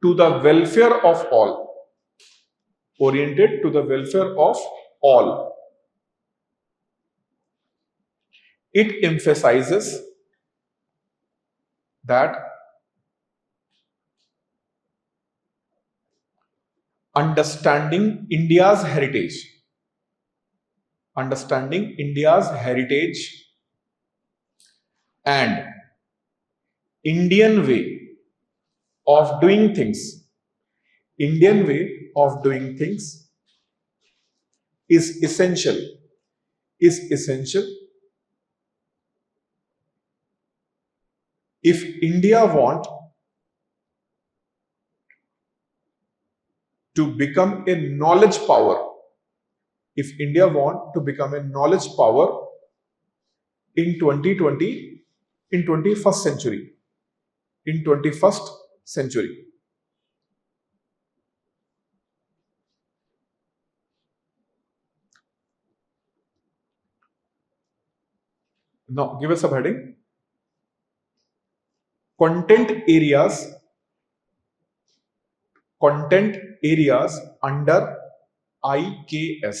to the welfare of all. It emphasizes that understanding India's heritage and Indian way of doing things is essential if India want to become a knowledge power, if India want to become a knowledge power in 2020, in 21st century, in 21st century. Now, give us a heading. Content areas under IKS.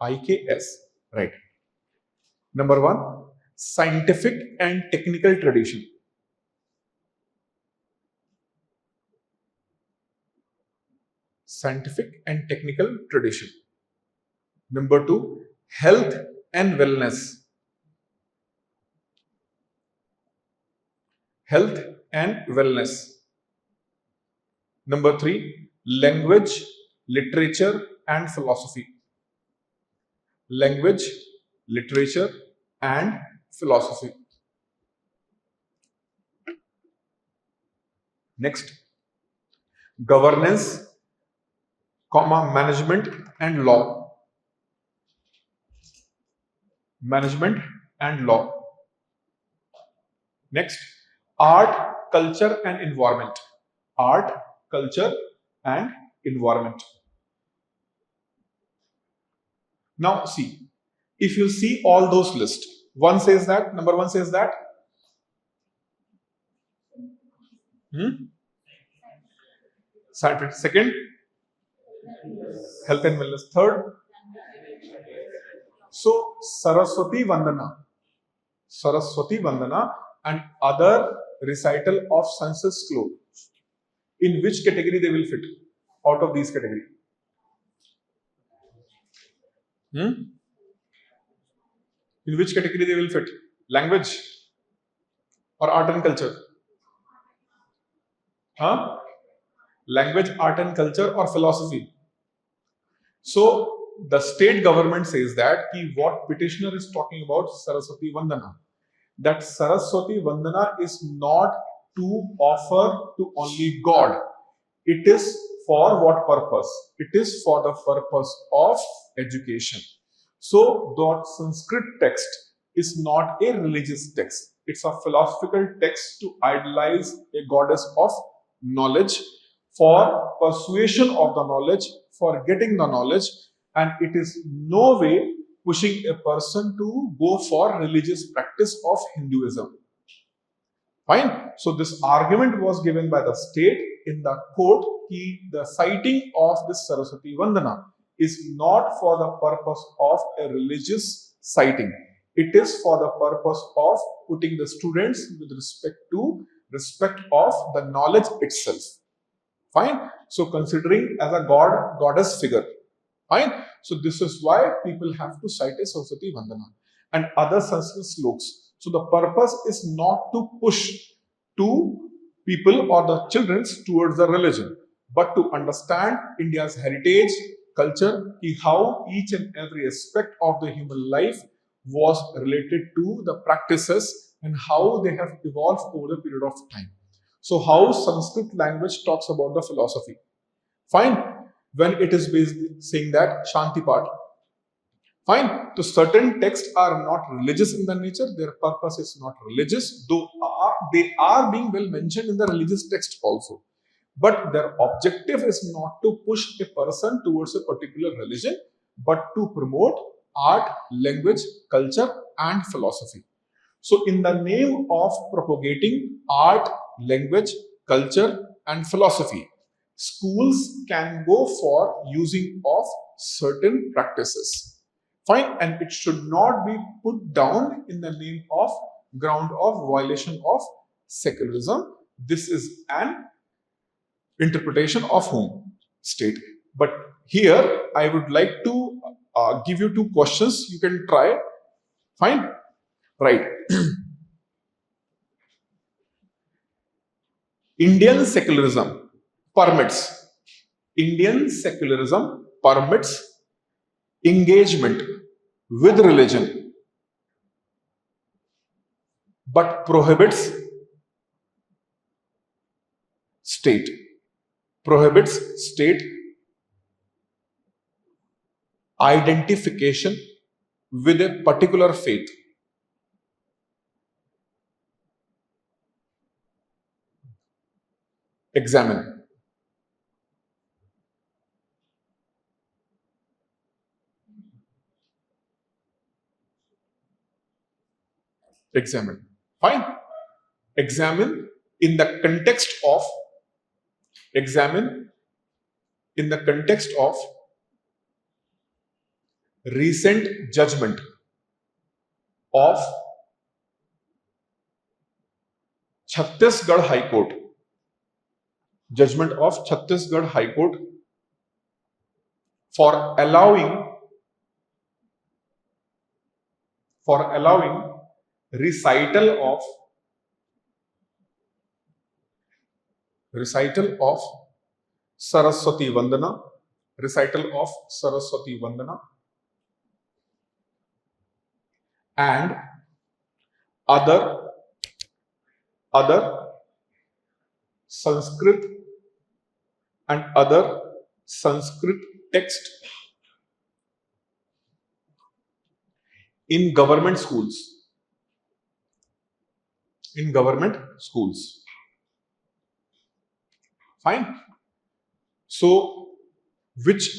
IKS, right. Number 1, scientific and technical tradition. Scientific and technical tradition. Number 2, health and wellness. Health and wellness. Number 3, language, literature and philosophy. Language, literature and philosophy. Next, governance, management and law. Management and law. Next, art, culture and environment. Art, culture and environment. Now see, if you see all those lists, one says that, number 1 says that, scientific. Second, health and wellness. Third, so Saraswati Vandana and other recital of census close. In which category they will fit out of these categories? In which category they will fit? Language or art and culture? Language, art and culture or philosophy? So the state government says that what petitioner is talking about Saraswati Vandana. That Saraswati Vandana is not to offer to only God. It is for what purpose? It is for the purpose of education. So that Sanskrit text is not a religious text. It's a philosophical text to idolize a goddess of knowledge, for persuasion of the knowledge, for getting the knowledge, and it is no way pushing a person to go for religious practice of Hinduism. Fine. So this argument was given by the state in the court. The citing of this Saraswati Vandana is not for the purpose of a religious citing. It is for the purpose of putting the students with respect of the knowledge itself. Fine. So considering as a goddess figure. Fine. So this is why people have to cite a Saraswati Vandana and other Sanskrit slokas. So the purpose is not to push to people or the children towards the religion, but to understand India's heritage, culture, how each and every aspect of the human life was related to the practices and how they have evolved over the period of time. So how Sanskrit language talks about the philosophy. Fine. When it is saying that Shanti Path. Fine. So certain texts are not religious in their nature. Their purpose is not religious, though they are being well mentioned in the religious text also. But their objective is not to push a person towards a particular religion, but to promote art, language, culture, and philosophy. So in the name of propagating art, language, culture, and philosophy, schools can go for using of certain practices. Fine, and it should not be put down in the name of ground of violation of secularism. This is an interpretation of whom? State. But here I would like to give you two questions. You can try. Fine, right. Indian secularism permits engagement with religion, but prohibits state, prohibits state identification with a particular faith. Examine. Examine. Fine. Examine in the context of recent judgment of Chhattisgarh High Court. Judgment of Chhattisgarh High Court for allowing recital of Saraswati Vandana, and other Sanskrit text in government schools. Fine. So, which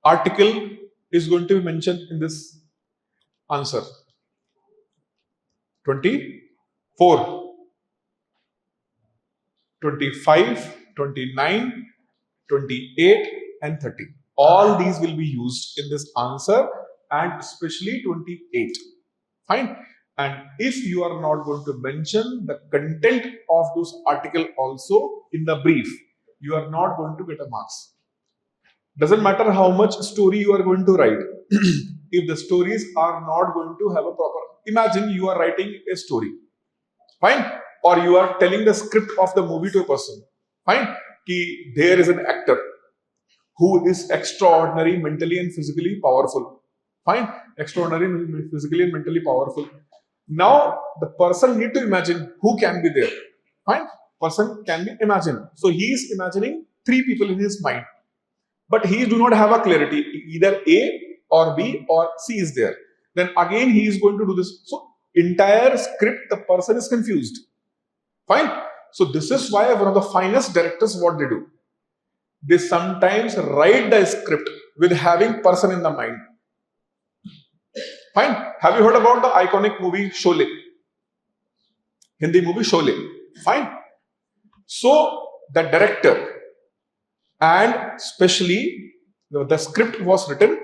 article is going to be mentioned in this answer? 24, 25, 29, 28 and 30. All these will be used in this answer, and especially 28. Fine. And if you are not going to mention the content of those article also in the brief, you are not going to get a marks. Doesn't matter how much story you are going to write. If the stories are not going to have a proper, imagine you are writing a story, fine, or you are telling the script of the movie to a person, fine, ki there is an actor who is extraordinary mentally and physically powerful, fine, extraordinary physically and mentally powerful. Now the person need to imagine who can be there, fine, person can be imagined. So he is imagining 3 people in his mind, but he do not have a clarity, either A or B or C is there. Then again he is going to do this. So entire script, the person is confused. Fine. So this is why one of the finest directors, what they do, they sometimes write the script with having person in the mind. Fine. Have you heard about the iconic movie Sholay? Hindi movie Sholay. Fine. So the director, and especially the script was written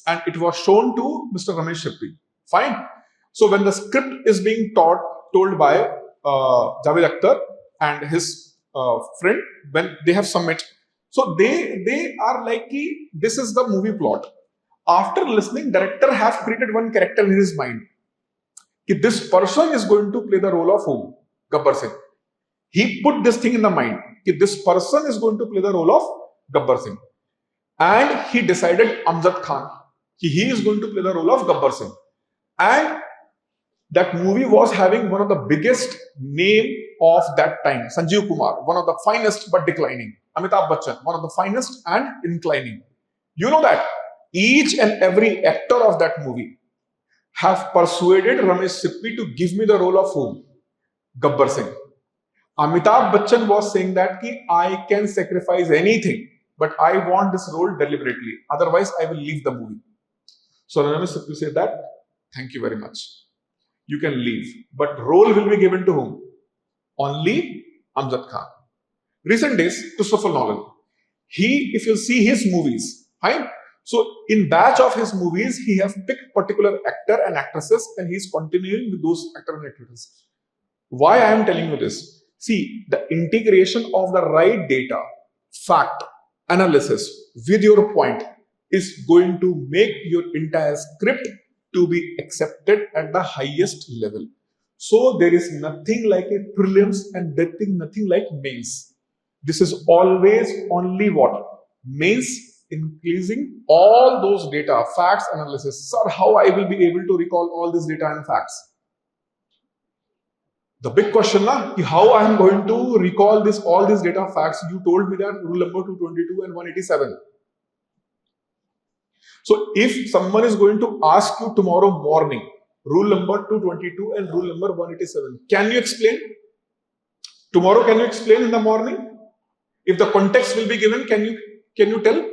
and it was shown to Mr. Ramesh Shetty. Fine. So when the script is being told by Javed Akhtar and his friend, when they have submit, so they are like, this is the movie plot. After listening, director has created one character in his mind. This person is going to play the role of whom? Gabbar Singh. He put this thing in the mind. This person is going to play the role of Gabbar Singh. And he decided Amjad Khan. He is going to play the role of Gabbar Singh. And that movie was having one of the biggest name of that time. Sanjeev Kumar, one of the finest but declining. Amitabh Bachchan, one of the finest and inclining. You know that each and every actor of that movie have persuaded Ramesh Sippy to give me the role of whom? Gabbar Singh. Amitabh Bachchan was saying that I can sacrifice anything, but I want this role deliberately. Otherwise, I will leave the movie. So Ramesh Sippy said that, thank you very much. You can leave. But role will be given to whom? Only Amjad Khan. Recent days, Christopher Nolan. If you see his movies, fine. So in batch of his movies, he has picked particular actor and actresses and he is continuing with those actor and actresses. Why I am telling you this? See, the integration of the right data, fact, analysis with your point is going to make your entire script to be accepted at the highest level. So there is nothing like a prelims and nothing like mains. This is always only what? Mains, increasing all those data, facts, analysis. Sir, how I will be able to recall all this data and facts? The big question na, how I am going to recall this all these data facts. You told me that rule number 222 and 187. So if someone is going to ask you tomorrow morning, rule number 222 and rule number 187, can you explain? Tomorrow, can you explain in the morning? If the context will be given, can you tell?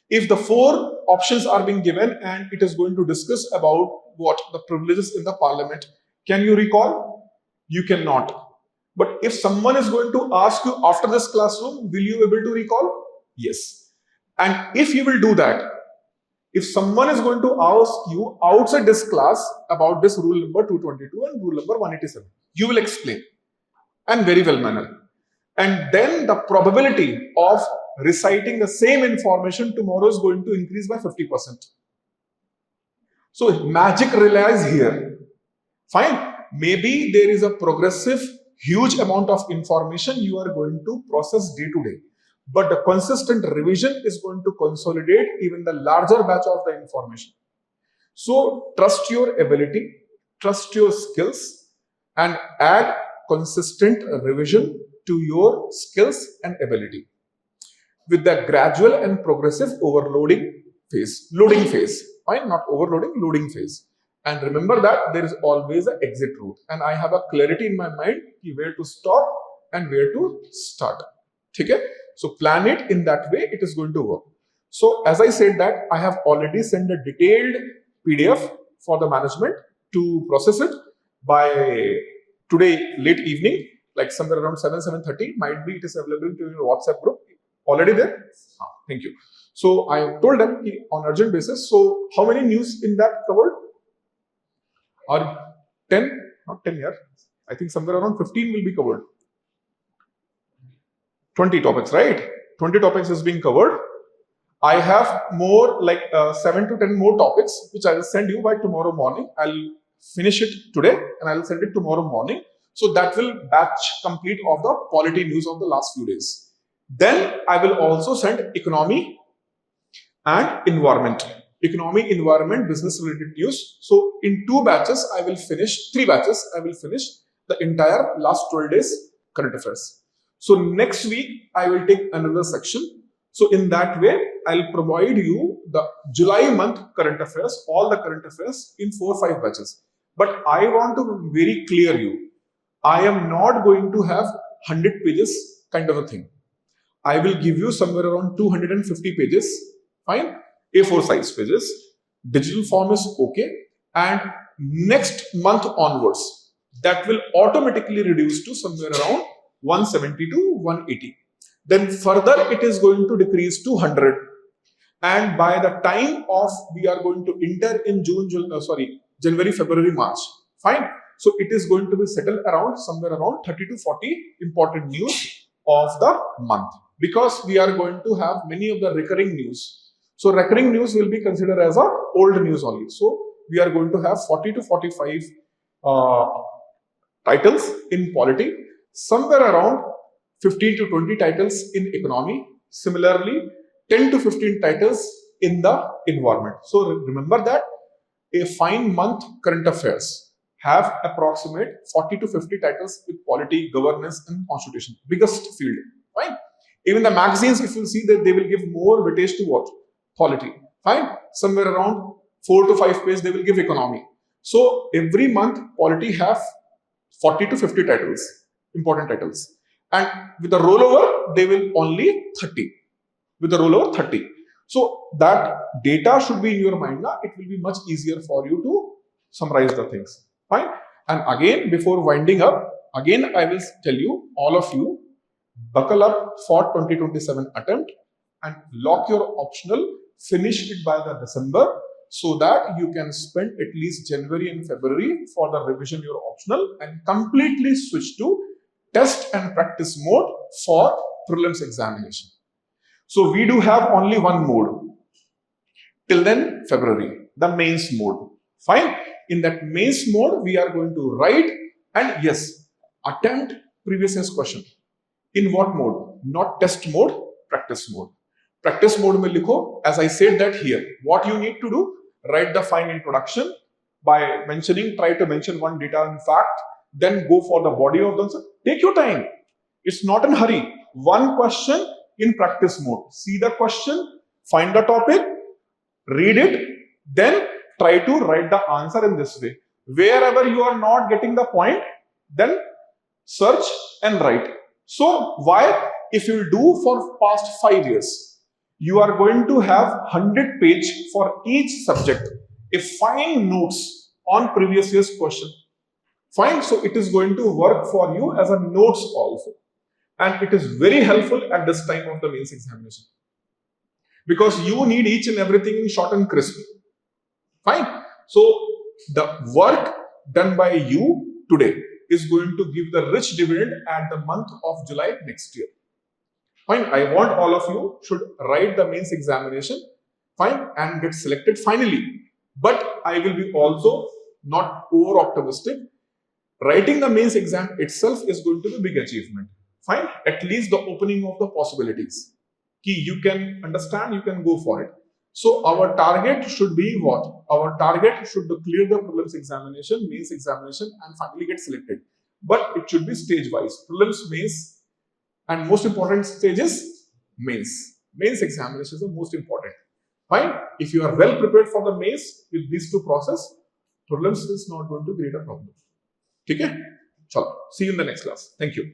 If the 4 options are being given and it is going to discuss about what the privileges in the parliament, can you recall? You cannot. But if someone is going to ask you after this classroom, will you be able to recall? Yes. And if you will do that, if someone is going to ask you outside this class about this rule number 222 and rule number 187, you will explain, and very well mannered. And then the probability of reciting the same information tomorrow is going to increase by 50%. So magic relies here. Fine. Maybe there is a progressive, huge amount of information you are going to process day to day. But the consistent revision is going to consolidate even the larger batch of the information. So trust your ability, trust your skills, and add consistent revision to your skills and ability with the gradual and progressive overloading phase, loading phase. Fine, not overloading, loading phase. And remember that there is always an exit route, and I have a clarity in my mind where to stop and where to start. Okay? So plan it in that way, it is going to work. So as I said that I have already sent a detailed PDF for the management to process it by today late evening, like somewhere around 7:30. Might be it is available to your WhatsApp group. Already there? Thank you. So I told them on urgent basis. So how many news in that covered? Or 10? Not 10 here. I think somewhere around 15 will be covered. 20 topics, right? 20 topics is being covered. I have more like 7 to 10 more topics which I will send you by tomorrow morning. I'll finish it today and I'll send it tomorrow morning. So that will batch complete of the polity news of the last few days. Then I will also send economy and environment. Economy, environment, business related news. So in 2 batches, I will finish, 3 batches, I will finish the entire last 12 days current affairs. So next week, I will take another section. So in that way, I'll provide you the July month current affairs, all the current affairs in 4 or 5 batches. But I want to very clear you, I am not going to have 100 pages kind of a thing. I will give you somewhere around 250 pages, fine, A4 size pages. Digital form is okay. And next month onwards, that will automatically reduce to somewhere around 170 to 180. Then further, it is going to decrease to 100. And by the time of we are going to enter in January, February, March, fine. So it is going to be settled around somewhere around 30 to 40 important news of the month, because we are going to have many of the recurring news. So recurring news will be considered as a old news only. So we are going to have 40 to 45 titles in polity, somewhere around 15 to 20 titles in economy, similarly 10 to 15 titles in the environment. So remember that a fine month current affairs have approximate 40 to 50 titles with polity, governance and constitution, biggest field, fine. Even the magazines, if you see that they will give more weightage to what? Polity, fine. Somewhere around 4 to 5 pages they will give economy. So every month polity have 40 to 50 titles, important titles. And with the rollover, they will only 30. With the rollover 30. So that data should be in your mind now. It will be much easier for you to summarize the things. Fine. And again, before winding up, again I will tell you, all of you, buckle up for 2027 attempt and lock your optional, finish it by the December, so that you can spend at least January and February for the revision your optional and completely switch to test and practice mode for prelims examination. So we do have only one mode till then, February, the mains mode. Fine. In that mains mode, we are going to write and yes, attempt previous year's question. In what mode? Not test mode, practice mode. Practice mode mein likho, as I said that here, what you need to do, write the fine introduction by mentioning, try to mention one data and fact, then go for the body of the answer. Take your time. It's not in hurry. One question in practice mode. See the question, find the topic, read it, then try to write the answer in this way. Wherever you are not getting the point, then search and write. So why? If you do for past 5 years, you are going to have 100 page for each subject. If fine notes on previous year's question. Fine, so it is going to work for you as a notes also. And it is very helpful at this time of the mains examination. Because you need each and everything in short and crisp. Fine. So the work done by you today is going to give the rich dividend at the month of July next year. Fine. I want all of you should write the mains examination, fine, and get selected finally. But I will be also not over optimistic. Writing the mains exam itself is going to be a big achievement. Fine. At least the opening of the possibilities. You can understand, you can go for it. So our target should be what? Our target should be clear the prelims examination, mains examination, and finally get selected. But it should be stage wise. Prelims, mains, and most important stage is mains. Mains examination is the most important. Fine. If you are well prepared for the mains with these two process, prelims is not going to create a problem. Okay? Chalo. See you in the next class. Thank you.